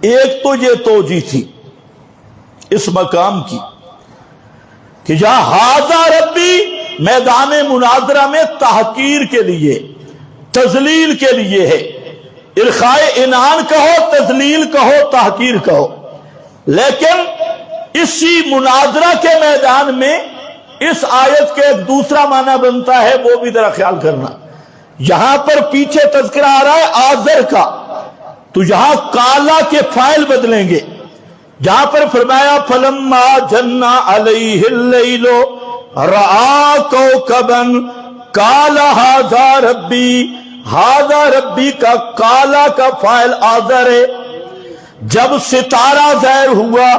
ایک تو یہ توجیہ تھی اس مقام کی کہ جہاں ھذا ربی میدان مناظرہ میں تحقیر کے لیے، تذلیل کے لیے ہے، ارخائے عنان کہو، تذلیل کہو، تحقیر کہو، لیکن اسی مناظرہ کے میدان میں اس آیت کے ایک دوسرا معنی بنتا ہے، وہ بھی ذرا خیال کرنا یہاں پر پیچھے تذکرہ آ رہا ہے آذر کا، تو یہاں کالا کے فاعل بدلیں گے. جہاں پر فرمایا فلما جن علیہ اللیل رآ کوکبا قال ھذا ربی، ھذا ربی کا کالا کا فاعل آذر ہے. جب ستارہ ظاہر ہوا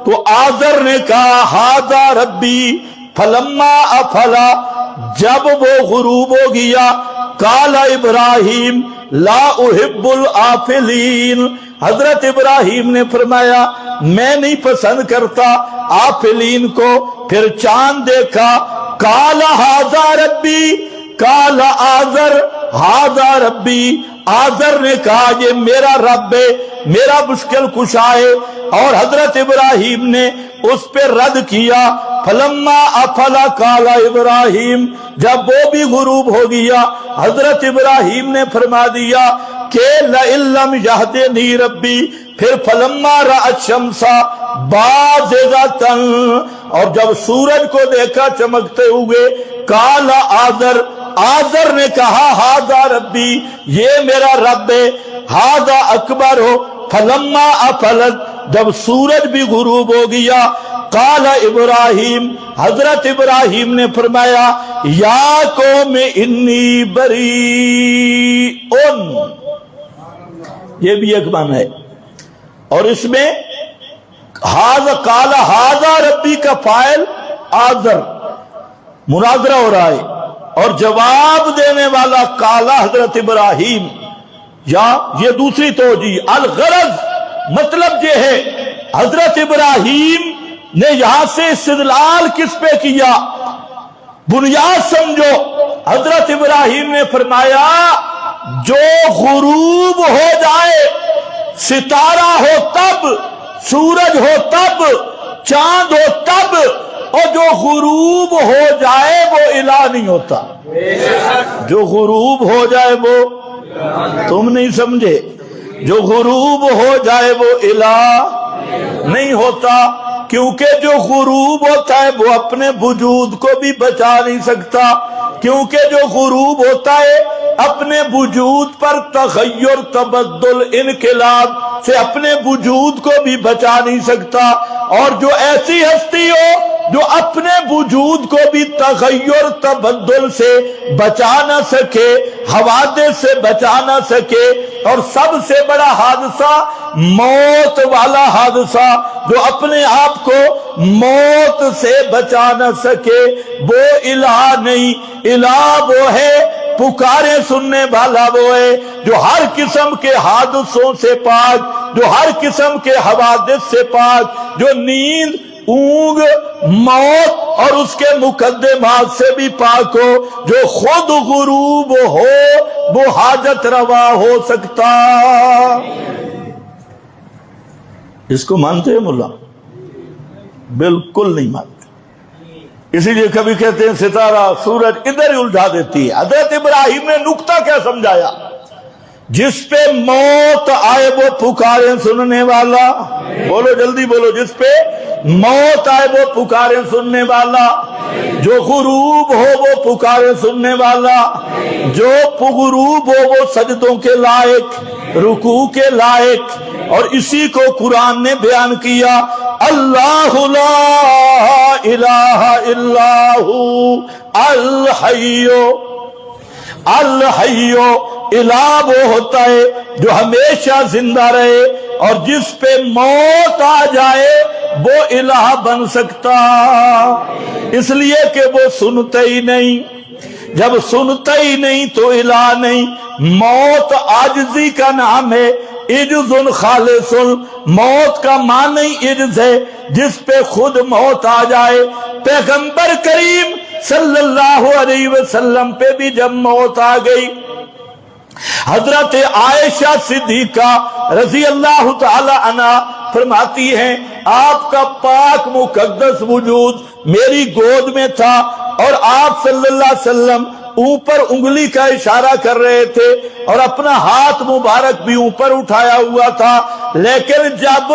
تو آذر نے کہا ھذا ربی، فلما افلا، جب وہ غروب ہو گیا قال ابراہیم لا احب الآفلین، حضرت ابراہیم نے فرمایا میں نہیں پسند کرتا آفلین کو. پھر چاند دیکھا قال ھذا ربی، قال آذر ھذا ربی، آذر نے کہا یہ میرا رب ہے، میرا مشکل کشا ہے. اور حضرت ابراہیم نے اس پہ رد کیا فلما افلا قال ابراہیم، جب وہ بھی غروب ہو گیا حضرت ابراہیم نے فرما دیا کہ لئن لم یہدنی ربی، پھر فلما رأى الشمس بازغۃ، اور جب سورج کو دیکھا چمکتے ہوئے قال آذر، آذر نے کہا ھذا ربی، یہ میرا رب ہے، ھذا اکبر ہو. فلما افلت، جب سورج بھی غروب ہو گیا قال ابراہیم، حضرت ابراہیم نے فرمایا یا قوم انی بریء، یہ بھی ایک معنی ہے. اور اس میں قال ھذا ربی کا فاعل آذر، مناظرہ ہو رہا ہے، اور جواب دینے والا کالا حضرت ابراہیم. یا یہ دوسری توجیہ، الغرض مطلب یہ ہے حضرت ابراہیم نے یہاں سے استدلال کس پہ کیا، بنیاد سمجھو. حضرت ابراہیم نے فرمایا جو غروب ہو جائے، ستارہ ہو تب، سورج ہو تب، چاند ہو تب، اور جو غروب ہو جائے وہ الہ نہیں ہوتا. جو غروب ہو جائے وہ، تم نہیں سمجھے، جو غروب ہو جائے وہ الہ نہیں ہوتا، کیونکہ جو غروب ہوتا ہے وہ اپنے وجود کو بھی بچا نہیں سکتا، کیونکہ جو غروب ہوتا ہے اپنے وجود پر تغیر، تبدل، انقلاب سے اپنے وجود کو بھی بچا نہیں سکتا. اور جو ایسی ہستی ہو جو اپنے وجود کو بھی تغیر، تبدل سے بچا نہ سکے، حوادث سے بچا نہ سکے، اور سب سے بڑا حادثہ موت والا حادثہ، جو اپنے آپ کو موت سے بچا نہ سکے، وہ الہ نہیں. الہ وہ ہے، پکارے سننے والا وہ ہے جو ہر قسم کے حادثوں سے پاک، جو ہر قسم کے حوادث سے پاک، جو نیند، اونگ، موت اور اس کے مقدمات سے بھی پاک ہو، جو خود غروب ہو وہ حاجت روا ہو سکتا. اس کو مانتے ہیں ملا؟ بالکل نہیں مانتے. اسی لیے کبھی کہتے ہیں ستارہ، سورج ادھر ہی الجھا دیتی ہے. حضرت ابراہیم نے نکتہ کیا سمجھایا؟ جس پہ موت آئے وہ پکارے سننے والا، بولو جلدی بولو، جس پہ موت آئے وہ پکارے سننے والا، جو غروب ہو وہ پکارے سننے والا، جو غروب ہو وہ سجدوں کے لائق، رکوع کے لائق. اور اسی کو قرآن نے بیان کیا اللہ لا الہ الا ہو الحی، الحی الہ وہ ہوتا ہے جو ہمیشہ زندہ رہے، اور جس پہ موت آ جائے وہ الہ بن سکتا، اس لیے کہ وہ سنتے ہی نہیں. جب سنتا ہی نہیں تو الہ نہیں. موت عاجزی کا نام ہے، عجز خالص، موت کا معنی عجز ہے، جس پہ خود موت آ جائے. پیغمبر کریم صلی اللہ علیہ وسلم پہ بھی جب موت آ گئی، حضرت عائشہ صدیقہ رضی اللہ تعالی عنہ فرماتی ہیں آپ کا پاک مقدس وجود میری گود میں تھا، اور آپ صلی اللہ علیہ وسلم اوپر انگلی کا اشارہ کر رہے تھے اور اپنا ہاتھ مبارک بھی اوپر اٹھایا ہوا تھا، لیکن جب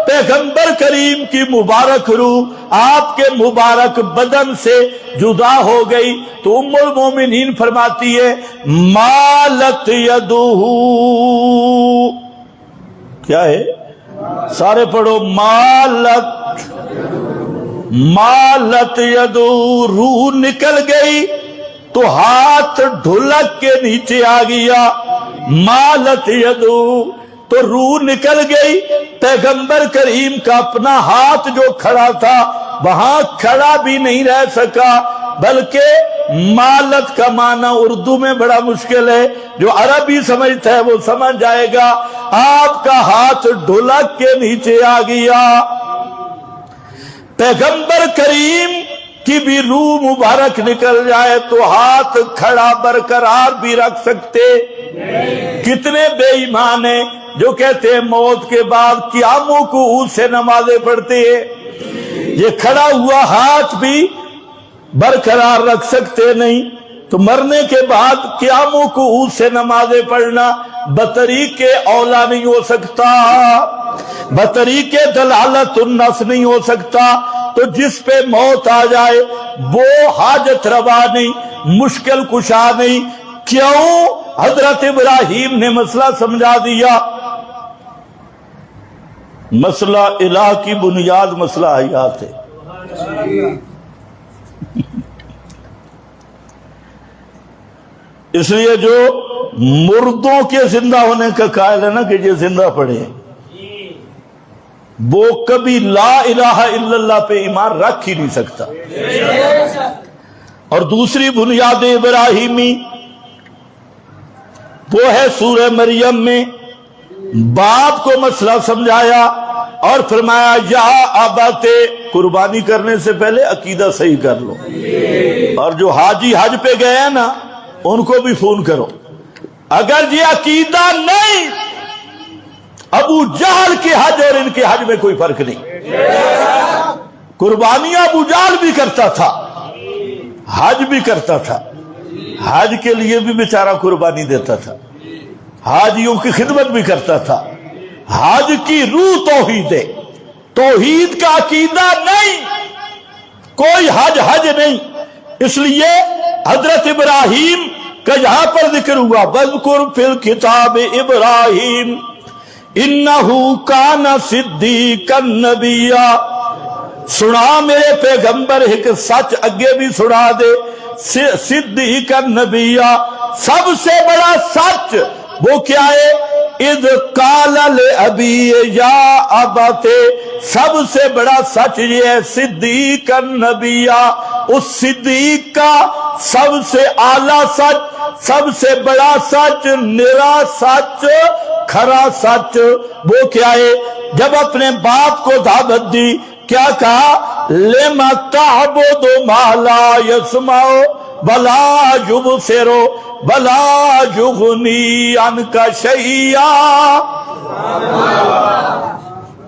پیغمبر کریم کی مبارک روح آپ کے مبارک بدن سے جدا ہو گئی تو ام المومنین فرماتی ہے مالت یدہ، کیا ہے؟ سارے پڑھو، مالت یدہ، روح نکل گئی تو ہاتھ ڈھلک کے نیچے آ گیا، مالت یدہ تو روح نکل گئی، پیغمبر کریم کا اپنا ہاتھ جو کھڑا تھا وہاں کھڑا بھی نہیں رہ سکا، بلکہ مالت کا معنی اردو میں بڑا مشکل ہے، جو عربی سمجھتا ہے وہ سمجھ جائے گا، آپ کا ہاتھ ڈھلک کے نیچے آ گیا۔ پیغمبر کریم کی بھی روح مبارک نکل جائے تو ہاتھ کھڑا برقرار بھی رکھ سکتے؟ کتنے بے ایمان ہیں جو کہتے ہیں موت کے بعد قیاموں کو سے نمازیں پڑھتے ہیں، یہ کھڑا ہوا ہاتھ بھی برقرار رکھ سکتے نہیں، تو مرنے کے بعد قیاموں کو سے نمازیں پڑھنا بطریق اولا نہیں ہو سکتا، بطریق دلالت النص نہیں ہو سکتا، تو جس پہ موت آ جائے وہ حاجت روا نہیں، مشکل کشا نہیں۔ کیوں؟ حضرت ابراہیم نے مسئلہ سمجھا دیا، مسئلہ الہ کی بنیاد مسئلہ حیات ہے۔ اس لیے جو مردوں کے زندہ ہونے کا قائل ہے نا کہ یہ زندہ پڑے، وہ کبھی لا الہ الا اللہ پہ ایمان رکھ ہی نہیں سکتا۔ اور دوسری بنیاد ابراہیمی وہ ہے سورہ مریم میں باپ کو مسئلہ سمجھایا اور فرمایا یا ابت، قربانی کرنے سے پہلے عقیدہ صحیح کر لو، اور جو حاجی حج پہ گئے ہیں نا ان کو بھی فون کرو، اگر یہ عقیدہ نہیں، ابو جہل کے حج اور ان کے حج میں کوئی فرق نہیں، قربانیاں ابو جہل بھی کرتا تھا، حج بھی کرتا تھا، حج کے لیے بھی بیچارہ قربانی دیتا تھا، حاجیوں کی خدمت بھی کرتا تھا۔ حج کی روح توحید ہے، توحید کا عقیدہ نہیں کوئی حج نہیں۔ اس لیے حضرت ابراہیم کا یہاں پر ذکر ہوا وَاذْكُرْ فِي الْكِتَابِ ابراہیم اِنَّهُ كَانَ صِدِّيقًا نَبِيًّا۔ سنا میرے پیغمبر ایک سچ اگے بھی سنا دے، صدیقا نبیّا، سب سے بڑا سچ وہ کیا ہے؟ اذ قال لأبی یا ابت، سب سے بڑا سچ یہ ہے صدیقا نبیّا، اس صدیق کا سب سے اعلیٰ سچ، سب سے بڑا سچ، نرا سچ، کھرا سچ وہ کیا ہے؟ جب اپنے باپ کو دعوت دی کیا کہا؟ لِمَ تَعْبُدُ مَا لَا يَسْمَعُ وَلَا يُبْصِرُ وَلَا يُغْنِي عَنْكَ شَيْئًا۔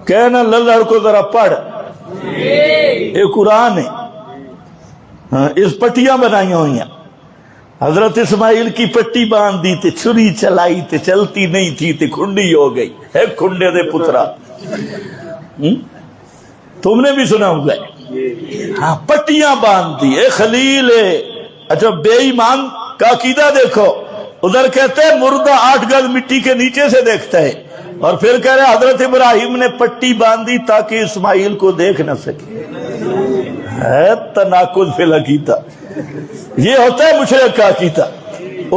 کہنا للڑ کو ذرا پڑھ، یہ قرآن ہے، اس پٹیاں بنائی ہوئی ہیں۔ حضرت اسماعیل کی پٹی باندھ دی تے چھری چلائی تے چلتی نہیں تھی تے کھنڈی ہو گئی، ہے کھنڈے دے پترا، تم نے بھی سنا ہوگا، ہاں پٹیاں باندھ دی، اے خلیل ہے۔ اچھا بے ایمان کا عقیدہ دیکھو، ادھر کہتے ہیں مردہ 8 گز مٹی کے نیچے سے دیکھتا ہے، اور پھر کہہ رہے حضرت ابراہیم نے پٹی باندھی تاکہ اسماعیل کو دیکھ نہ سکے، ہے تناقض فی العقیدہ، یہ ہوتا ہے مشرک کا عقیدہ۔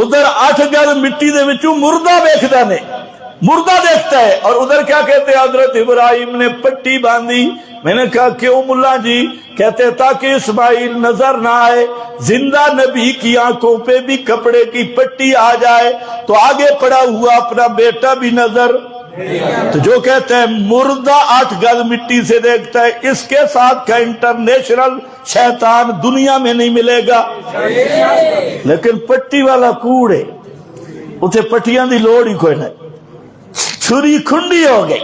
ادھر 8 گز مٹی دے وچوں مردہ دیکھتا نے، مردہ دیکھتا ہے، اور ادھر کیا کہتے ہیں؟ حضرت ابراہیم نے پٹی باندھی۔ میں نے کہا کیوں ملا جی؟ کہتے تاکہ اسماعیل نظر نہ آئے، زندہ نبی کی آنکھوں پہ بھی کپڑے کی پٹی آ جائے تو آگے پڑا ہوا اپنا بیٹا بھی نظر۔ تو جو کہتے ہیں مردہ 8 گز مٹی سے دیکھتا ہے، اس کے ساتھ کا انٹرنیشنل شیطان دنیا میں نہیں ملے گا۔ لیکن پٹی والا کوڑے اتھے پٹیاں دی لوڑ ہی کوئی نہیں، چھری کھنڈی ہو گئی،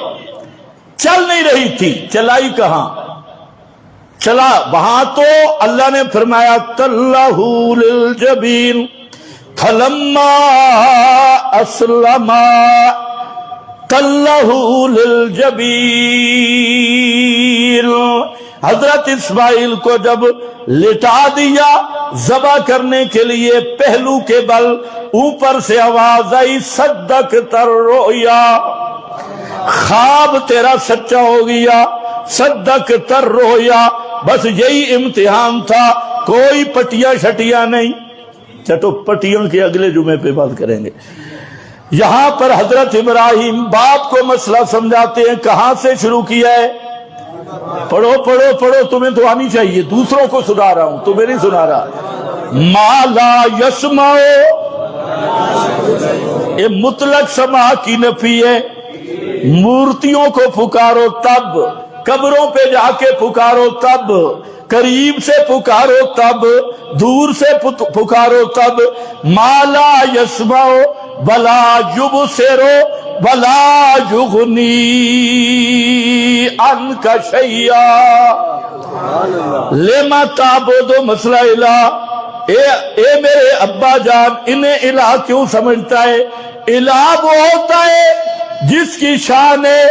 چل نہیں رہی تھی، چلائی کہاں؟ چلا وہاں تو اللہ نے فرمایا تَلَّهُ لِلْجَبِينِ فَلَمَّا أَسْلَمَا تلہ للجبین، حضرت اسماعیل کو جب لٹا دیا ذبح کرنے کے لیے پہلو کے بل، اوپر سے آواز آئی صدقت الرؤیا، خواب تیرا سچا ہو گیا، صدقت الرؤیا، بس یہی امتحان تھا، کوئی پٹیاں شٹیاں نہیں۔ چٹو پٹیوں کے اگلے جمعے پہ بات کریں گے۔ یہاں پر حضرت ابراہیم باپ کو مسئلہ سمجھاتے ہیں، کہاں سے شروع کیا ہے؟ پڑھو پڑھو پڑھو، تمہیں تو آنی چاہیے، دوسروں کو سنا رہا ہوں، تمہیں نہیں سنا رہا۔ ما لا یسمع، یہ مطلق سماع کی نفی ہے۔ مورتیوں کو پکارو تب، قبروں پہ جا کے پکارو تب، قریب سے پکارو تب، دور سے پکارو تب۔ ما لا یسمع ولا یبصر ولا یغنی عنک شیئا لما تعبد مسئلہ الہ۔ اے میرے ابا جان، انہیں الہ کیوں سمجھتا ہے؟ الہ وہ ہوتا ہے جس کی شان ہے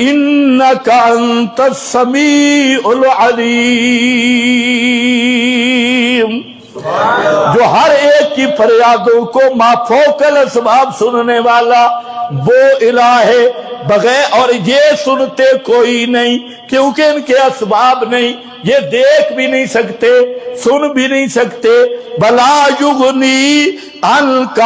انک انت السمیع العلیم، جو ہر ایک کی فریادوں کو مافوق الاسباب سننے والا، وہ الہ ہے۔ بغیر اور یہ سنتے کوئی نہیں، کیونکہ ان کے اسباب نہیں، یہ دیکھ بھی نہیں سکتے، سن بھی نہیں سکتے۔ بلا یغنی عنک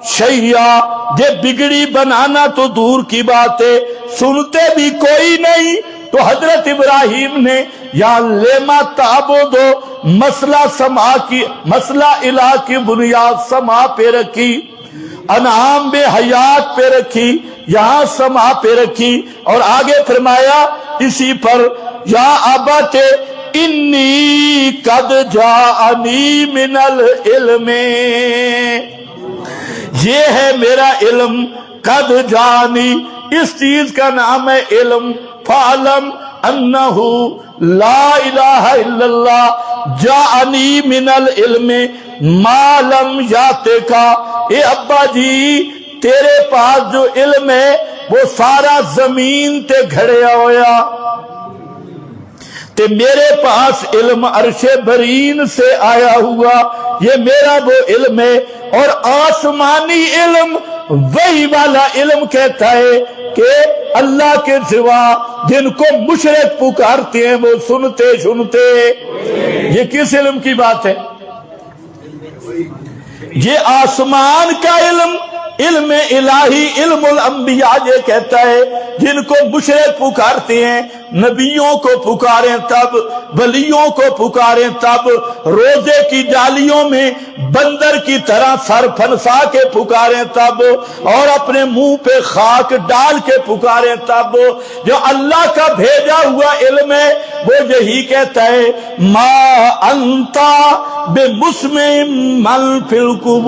شیئا، یہ بگڑی بنانا تو دور کی بات ہے، سنتے بھی کوئی نہیں۔ تو حضرت ابراہیم نے یا لیما تعبدو مسئلہ سماع کی، مسئلہ الہ کی بنیاد سماع پہ رکھی، انعام بے حیات پہ رکھی، یہاں سماع پہ رکھی، اور آگے فرمایا اسی پر یا ابت انی قد جاءنی من العلم، یہ ہے میرا علم، قد جانی، اس چیز کا نام ہے علم۔ فعلم انہ لا الہ الا اللہ جاءنی من العلم ما لم یاتک۔ اے ابا جی، تیرے پاس جو علم ہے وہ سارا زمین تے گھڑیا ہویا، تے میرے پاس علم عرش برین سے آیا ہوا، یہ میرا وہ علم ہے۔ اور آسمانی علم وہی والا علم کہتا ہے کہ اللہ کے سوا جن کو مشرک پکارتے ہیں وہ سنتے سنتے۔ یہ کس علم کی بات ہے؟ یہ آسمان کا علم، علم الہی، علم الانبیاء یہ کہتا ہے جن کو مشرک پکارتے ہیں، نبیوں کو پکاریں تب، ولیوں کو پکاریں تب، روزے کی جالیوں میں بندر کی طرح سر پھنسا کے پکاریں تب، اور اپنے منہ پہ خاک ڈال کے پکاریں تب۔ جو اللہ کا بھیجا ہوا علم ہے وہ یہی کہتا ہے ما انتا بمسمع من فی القبور،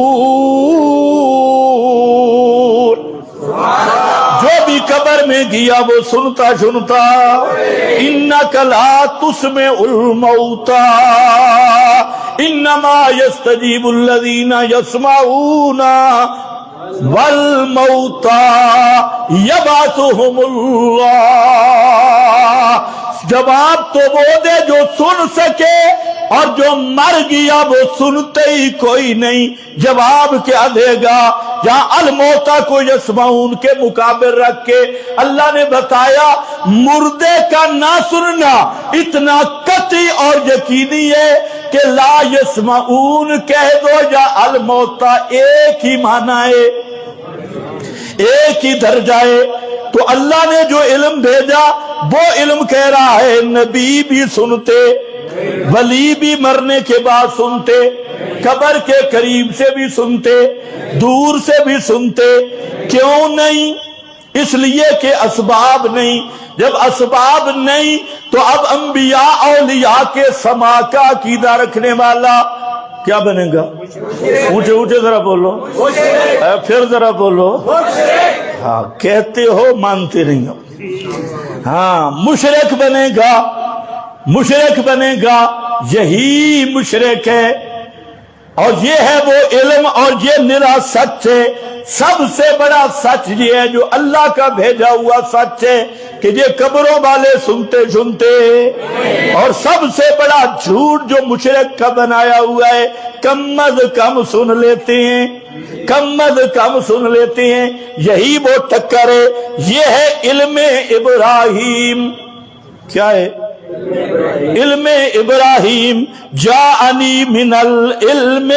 جو بھی قبر میں گیا وہ سنتا سنتا۔ انک لا تسمع الموتى انما يستجيب الذين يسمعون والموتى يبعثهم الله۔ جواب تو وہ دے جو سن سکے، اور جو مر گیا وہ سنتے ہی کوئی نہیں، جواب کیا دے گا؟ یا الموتا کو یسمعون کے مقابل رکھ کے اللہ نے بتایا مردے کا نہ سننا اتنا قطعی اور یقینی ہے کہ لا یسمعون کہہ دو یا الموتا، ایک ہی معنی ہے، ایک ہی درجہ ہے۔ تو اللہ نے جو علم بھیجا وہ علم کہہ رہا ہے نبی بھی سنتے، ولی بھی مرنے کے بعد سنتے، قبر کے قریب سے بھی سنتے، دور سے بھی سنتے۔ کیوں نہیں؟ اس لیے کہ اسباب نہیں۔ جب اسباب نہیں تو اب انبیاء اولیاء کے سماع کا عقیدہ رکھنے والا کیا بنے گا؟ اونچے اونچے ذرا بولو، پھر ذرا بولو۔ ہاں کہتے ہو مانتے نہیں ہو۔ ہاں مشرک بنے گا، مشرک بنے گا، یہی مشرک ہے اور یہ ہے وہ علم اور یہ نرا سچ ہے. سب سے بڑا سچ یہ ہے جو اللہ کا بھیجا ہوا سچ ہے کہ یہ قبروں والے سنتے سنتے، اور سب سے بڑا جھوٹ جو مشرک کا بنایا ہوا ہے کم از کم سن لیتے ہیں، کم از کم سن لیتے ہیں. یہی وہ ٹکر ہے. یہ ہے علم ابراہیم. کیا ہے؟ علم ابراہیم. جاءنی من العلم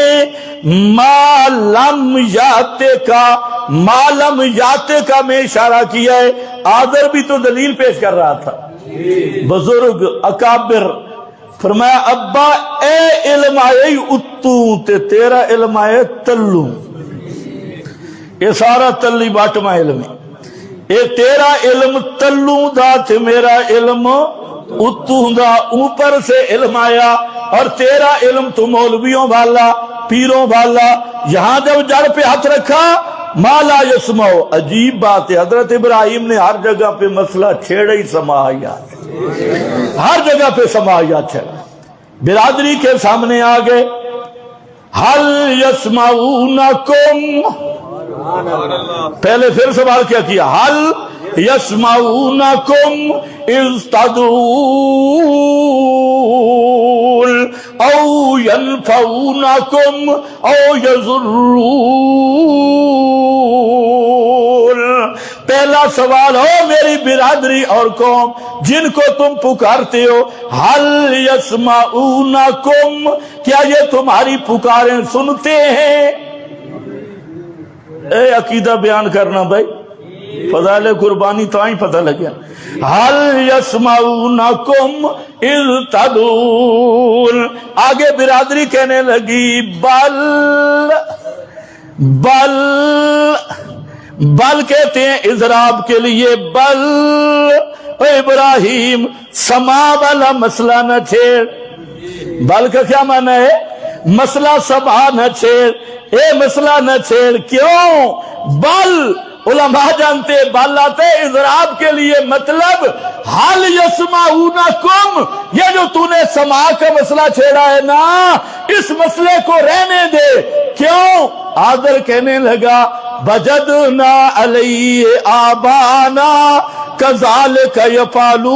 ما لم یاتکا، ما لم یاتکا میں اشارہ کیا ہے. آذر بھی تو دلیل پیش کر رہا تھا، بزرگ اکابر. فرمایا ابا اے علم آئے اتوں تے تیرا علم آئے تلوں. یہ سارا تلی باٹما علم ہے. اے تیرا علم تلوں دا تے میرا علم اتوں دا، اوپر سے علم آیا. اور تیرا علم تو مولویوں والا، پیروں والا. یہاں جب جڑ پہ ہاتھ رکھا ما لا یسمعو. عجیب بات ہے، حضرت ابراہیم نے ہر جگہ پہ مسئلہ چھیڑا ہی سماعیات، ہر جگہ پہ سماعیات چھیڑا. برادری کے سامنے آ گئے. حل یسمعونکم، پہلے پھر سوال کیا کیا؟ حل یسمعونکم اذ تدعون او ینفعونکم او یضرون. پہلا سوال ہو میری برادری اور قوم جن کو تم پکارتے ہو، حل یسمعونکم، کیا یہ تمہاری پکاریں سنتے ہیں؟ اے عقیدہ بیان کرنا بھائی، فضائل قربانی تو ہی پتہ لگیا. حل یسمعونکم اذ تدعون. آگے برادری کہنے لگی بل، بل، بل کہتے ہیں اضراب کے لیے. بل اے ابراہیم سما والا مسئلہ نہ چھیڑ. بل کا کیا معنی ہے؟ مسئلہ سما نہ چھیڑ، اے مسئلہ نہ چھیڑ. کیوں؟ بل علماء جانتے بل آتے اضراب کے لیے، مطلب حل یسمعونکم، یہ جو تو نے سماع کا مسئلہ چھیڑا ہے نا، اس مسئلے کو رہنے دے. کیوں؟ آذر کہنے لگا وجدنا علیہ آبانا کذالک یفعلون.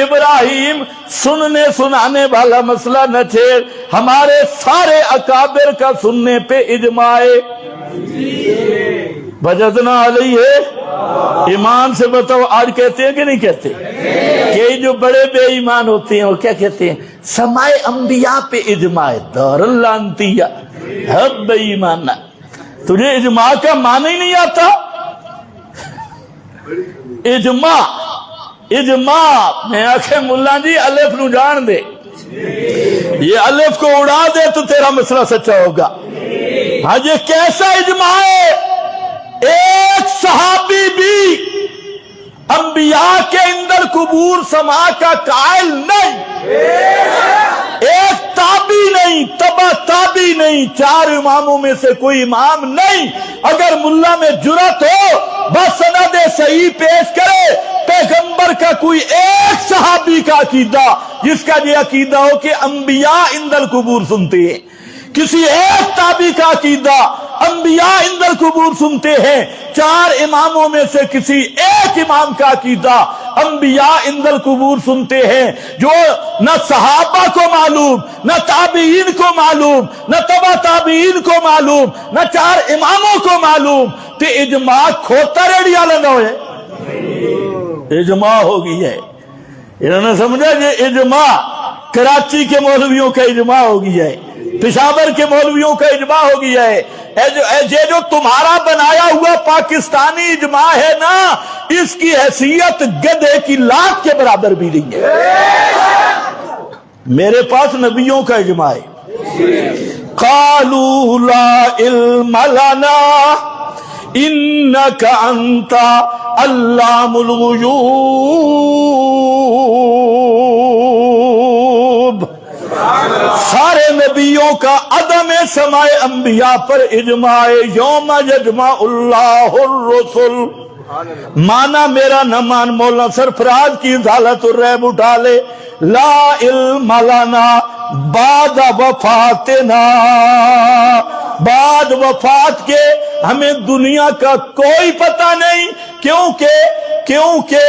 ابراہیم سننے سنانے والا مسئلہ نہ چھیڑ، ہمارے سارے اکابر کا سننے پہ اجماع ہے. وجدنا علیہ، ایمان سے بتاؤ آج کہتے ہیں کہ نہیں کہتے؟ کہ جو بڑے بے ایمان ہوتے ہیں وہ کیا کہتے ہیں؟ سماع انبیاء پہ اجماع. دار اللہ انتیہ حب بے ایمان. تجھے اجماع کا معنی ہی نہیں آتا؟ اجماع، اجماع میں آخے ملا جی الف نو جان دے، یہ الف کو اڑا دے تو تیرا مسئلہ سچا ہوگا. ہاں یہ کیسا اجماع ہے؟ ایک صحابی بھی انبیاء کے اندر قبور سماع کا قائل نہیں، ایک تابی نہیں، تبع تابی نہیں، چار اماموں میں سے کوئی امام نہیں. اگر ملا میں جرأت ہو بس سند صحیح پیش کرے پیغمبر کا کوئی ایک صحابی کا عقیدہ جس کا یہ عقیدہ ہو کہ انبیاء عند القبور سنتے ہیں، کسی ایک تابی کا عقیدہ انبیاء عند القبور سنتے ہیں، چار اماموں میں سے کسی ایک امام کا عقیدہ انبیاء عند القبور سنتے ہیں، جو نہ صحابہ کو معلوم، نہ تابعین کو معلوم، نہ تبع تابعین کو معلوم، نہ چار اماموں کو معلوم. تو اجماع کھوتا ریڑیا لگا ہوئے، اجماع ہو گئی ہے. انہوں نے سمجھا یہ اجماع کراچی کے مولویوں کا اجماع ہو گیا ہے، پشاور کے مولویوں کا اجماع ہو گیا ہے. یہ جو تمہارا بنایا ہوا پاکستانی اجماع ہے نا، اس کی حیثیت گدھے کی لات کے برابر بھی نہیں ہے. میرے پاس نبیوں کا اجماع ہے. قالوا لا علم لنا انک انت علام الغیوب. سارے نبیوں کا عدم سماع انبیاء پر اجماع. یوم یجمع اللہ الرسل، مانا میرا نہ مان، مولانا سرفراز کی ازالت الریب اٹھا لے. لا علم لنا، بعد وفاتنا، بعد وفات کے ہمیں دنیا کا کوئی پتہ نہیں، کیونکہ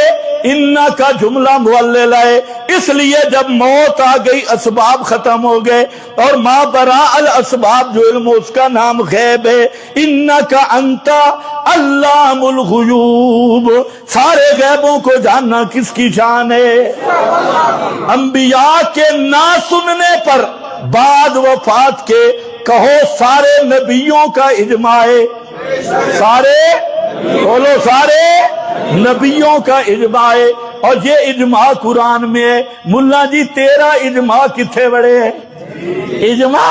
انا کا جملہ معلل ہے، اس لیے جب موت آ گئی اسباب ختم ہو گئے، اور ما برا الاسباب جو علم اس کا نام غیب ہے، انا کا انتا علام الغیوب، سارے غیبوں کو جاننا کس کی شان ہے؟ انبیاء کے نہ سننے پر بعد وفات کے کہو سارے نبیوں کا اجماع ہے، سارے بولو سارے نبیوں کا اجماع ہے، اور یہ اجماع قرآن میں ہے۔ ملا جی تیرا اجماع کتنے بڑے ہے؟ اجماع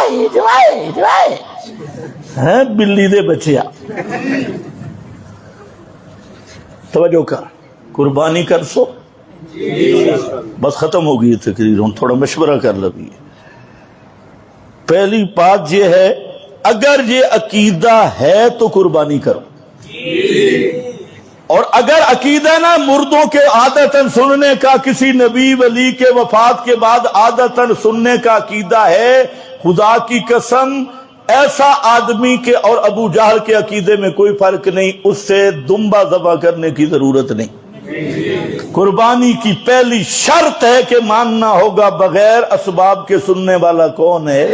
ہے بلی دے بچیا۔ توجہ کر، قربانی کر سو، بس ختم ہو گئی تقریر، ہم تھوڑا مشورہ کر لگی۔ پہلی بات یہ ہے اگر یہ عقیدہ ہے تو قربانی کرو، اور اگر عقیدہ نہ مردوں کے عادتاً سننے کا، کسی نبی ولی کے وفات کے بعد عادتاً سننے کا عقیدہ ہے، خدا کی قسم ایسا آدمی کے اور ابو جہل کے عقیدے میں کوئی فرق نہیں، اس سے دمبا ذبح کرنے کی ضرورت نہیں۔ قربانی کی پہلی شرط ہے کہ ماننا ہوگا بغیر اسباب کے سننے والا کون ہے؟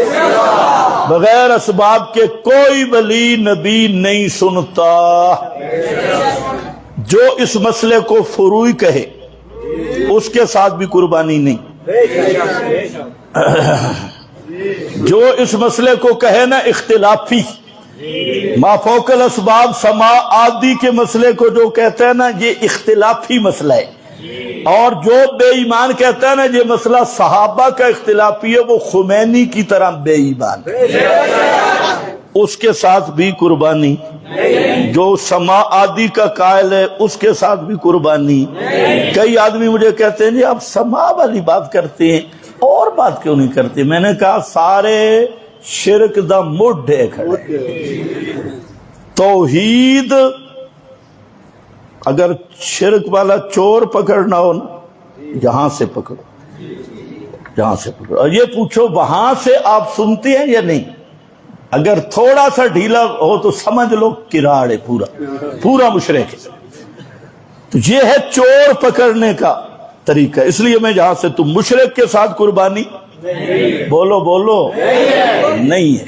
بغیر اسباب کے کوئی ولی نبی نہیں سنتا۔ جو اس مسئلے کو فروعی کہے اس کے ساتھ بھی قربانی نہیں، جو اس مسئلے کو کہے نا اختلافی، ما فوق الاسباب سما عادی کے مسئلے کو جو کہتا ہے نا یہ اختلافی مسئلہ ہے، اور جو بے ایمان کہتا ہے نا یہ مسئلہ صحابہ کا اختلافی ہے، وہ خمینی کی طرح بے ایمان، اس کے ساتھ بھی قربانی۔ جو سما عادی کا قائل ہے اس کے ساتھ بھی قربانی۔ کئی آدمی مجھے کہتے ہیں جی آپ سما والی بات کرتے ہیں اور بات کیوں نہیں کرتے؟ میں نے کہا سارے شرک دا مڈ ہے کھڑے، توحید اگر شرک والا چور پکڑنا ہو نا جہاں سے پکڑو، جہاں سے پکڑو، اور یہ پوچھو وہاں سے آپ سنتے ہیں یا نہیں؟ اگر تھوڑا سا ڈھیلا ہو تو سمجھ لو کراڑ ہے، پورا مشرک ہے۔ تو یہ ہے چور پکڑنے کا طریقہ، اس لیے میں جہاں سے تم مشرک کے ساتھ قربانی بولو نہیں ہے،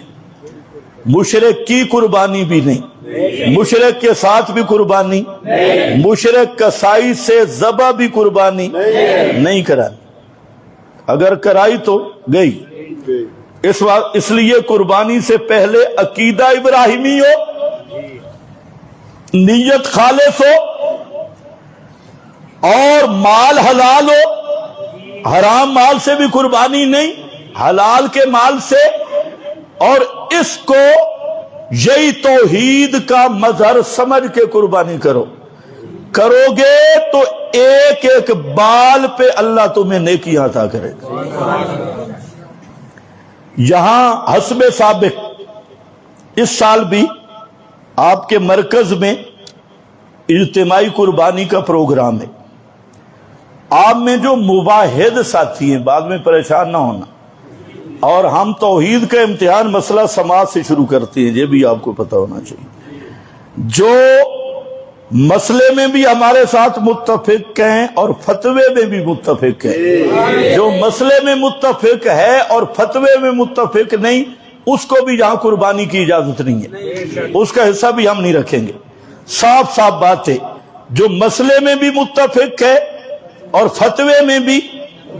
مشرک کی قربانی بھی نہیں، مشرک کے ساتھ بھی قربانی، مشرک کسائی سے ذبح بھی قربانی نہیں کرانی، اگر کرائی تو گئی۔ اس لیے قربانی سے پہلے عقیدہ ابراہیمی ہو، نیت خالص ہو، اور مال حلال ہو، حرام مال سے بھی قربانی نہیں، حلال کے مال سے، اور اس کو یہی توحید کا مظہر سمجھ کے قربانی کرو گے تو ایک ایک بال پہ اللہ تمہیں نیکیاں عطا کرے گا۔ یہاں حسب سابق اس سال بھی آپ کے مرکز میں اجتماعی قربانی کا پروگرام ہے۔ آپ میں جو مواحد ساتھی ہیں بعد میں پریشان نہ ہونا، اور ہم توحید کا امتحان مسئلہ سماج سے شروع کرتے ہیں، یہ بھی آپ کو پتہ ہونا چاہیے۔ جو مسئلے میں بھی ہمارے ساتھ متفق ہیں اور فتوے میں بھی متفق ہیں، جو مسئلے میں متفق ہے اور فتوے میں متفق نہیں اس کو بھی یہاں قربانی کی اجازت نہیں ہے، اس کا حصہ بھی ہم نہیں رکھیں گے۔ صاف بات ہے، جو مسئلے میں بھی متفق ہے اور فتوے میں بھی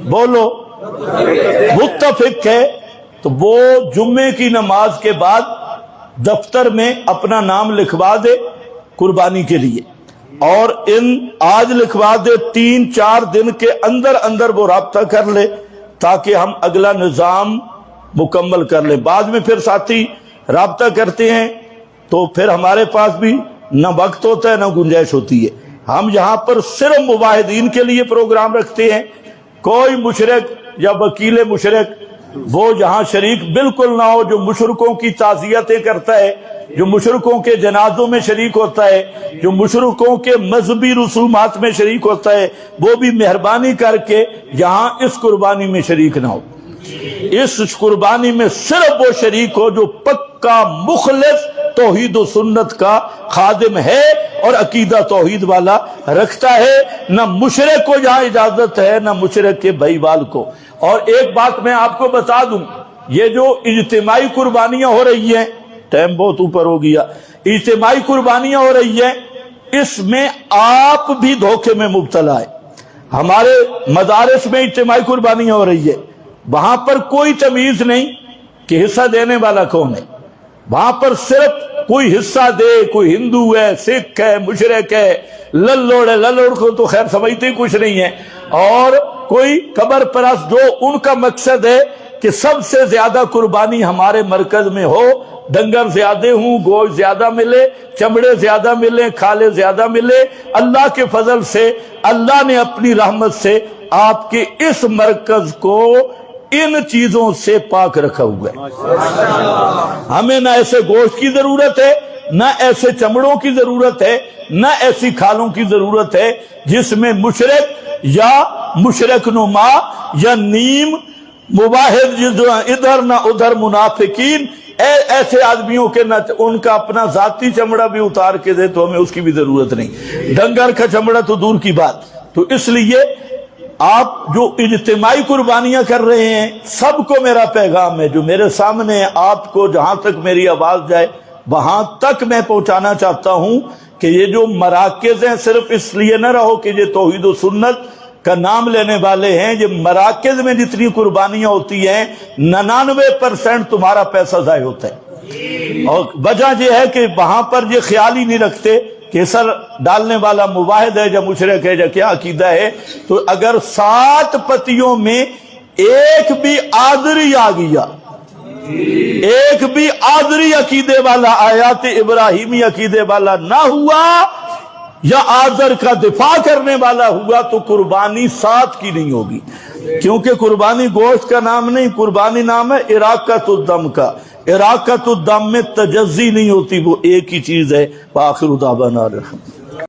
بولو متفق ہے تو وہ جمعے کی نماز کے بعد دفتر میں اپنا نام لکھوا دے قربانی کے لیے، اور آج لکھوا دے 3-4 دن کے اندر وہ رابطہ کر لے تاکہ ہم اگلا نظام مکمل کر لیں۔ بعد میں پھر ساتھی رابطہ کرتے ہیں تو پھر ہمارے پاس بھی نہ وقت ہوتا ہے نہ گنجائش ہوتی ہے۔ ہم یہاں پر صرف مواحدین کے لیے پروگرام رکھتے ہیں، کوئی مشرک یا وکیل مشرک وہ یہاں شریک بالکل نہ ہو، جو مشرکوں کی تعزیتیں کرتا ہے، جو مشرکوں کے جنازوں میں شریک ہوتا ہے، جو مشرکوں کے مذہبی رسومات میں شریک ہوتا ہے، وہ بھی مہربانی کر کے یہاں اس قربانی میں شریک نہ ہو۔ اس قربانی میں صرف وہ شریک ہو جو پکا مخلص توحید و سنت کا خادم ہے اور عقیدہ توحید والا رکھتا ہے. نہ مشرک کو جہاں اجازت ہے نہ مشرک کے بھائی وال کو. اور ایک بات میں آپ کو بتا دوں، یہ جو اجتماعی قربانیاں ہو رہی ہیں، ٹائم بہت اوپر ہو گیا، اجتماعی قربانیاں ہو رہی ہیں، اس میں آپ بھی دھوکے میں مبتلا ہے. ہمارے مدارس میں اجتماعی قربانیاں ہو رہی ہے، وہاں پر کوئی تمیز نہیں کہ حصہ دینے والا کون ہے. وہاں پر صرف کوئی حصہ دے، کوئی ہندو ہے، سکھ ہے، مشرک ہے، للوڑ ہے. للوڑ کو تو خیر سمجھتے ہی کچھ نہیں ہے. اور کوئی قبر پرست جو ان کا مقصد ہے کہ سب سے زیادہ قربانی ہمارے مرکز میں ہو، ڈنگر زیادہ ہوں، گوشت زیادہ ملے، چمڑے زیادہ ملے، کھالے زیادہ ملے. اللہ کے فضل سے اللہ نے اپنی رحمت سے آپ کے اس مرکز کو ان چیزوں سے پاک رکھا ہوا ہے. ہمیں نہ ایسے گوشت کی ضرورت ہے، نہ ایسے چمڑوں کی ضرورت ہے، نہ ایسی کھالوں کی ضرورت ہے جس میں مشرک یا مشرک نما یا نیم مباحد ادھر نہ ادھر منافقین ایسے آدمیوں کے نہ ان کا اپنا ذاتی چمڑا بھی اتار کے دے تو ہمیں اس کی بھی ضرورت نہیں. ڈنگر کا چمڑا تو دور کی بات. تو اس لیے آپ جو اجتماعی قربانیاں کر رہے ہیں، سب کو میرا پیغام ہے جو میرے سامنے آپ کو جہاں تک میری آواز جائے وہاں تک میں پہنچانا چاہتا ہوں کہ یہ جو مراکز ہیں صرف اس لیے نہ رہو کہ یہ توحید و سنت کا نام لینے والے ہیں. یہ مراکز میں جتنی قربانیاں ہوتی ہیں 99% تمہارا پیسہ ضائع ہوتا ہے. اور وجہ یہ ہے کہ وہاں پر یہ خیال ہی نہیں رکھتے کہ سر ڈالنے والا مواحد ہے یا مشرک ہے یا کیا عقیدہ ہے. تو اگر 7 پتیوں میں ایک بھی آذری آ گیا، ایک بھی آذری عقیدے والا آیات ابراہیمی عقیدے والا نہ ہوا یا آذر کا دفاع کرنے والا ہوا تو قربانی 7 کی نہیں ہوگی. کیونکہ قربانی گوشت کا نام نہیں، قربانی نام ہے اراقۃ الدم کا. اراقۃ الدم میں تجزی نہیں ہوتی، وہ ایک ہی چیز ہے. وآخر دعوانا الحمد للہ.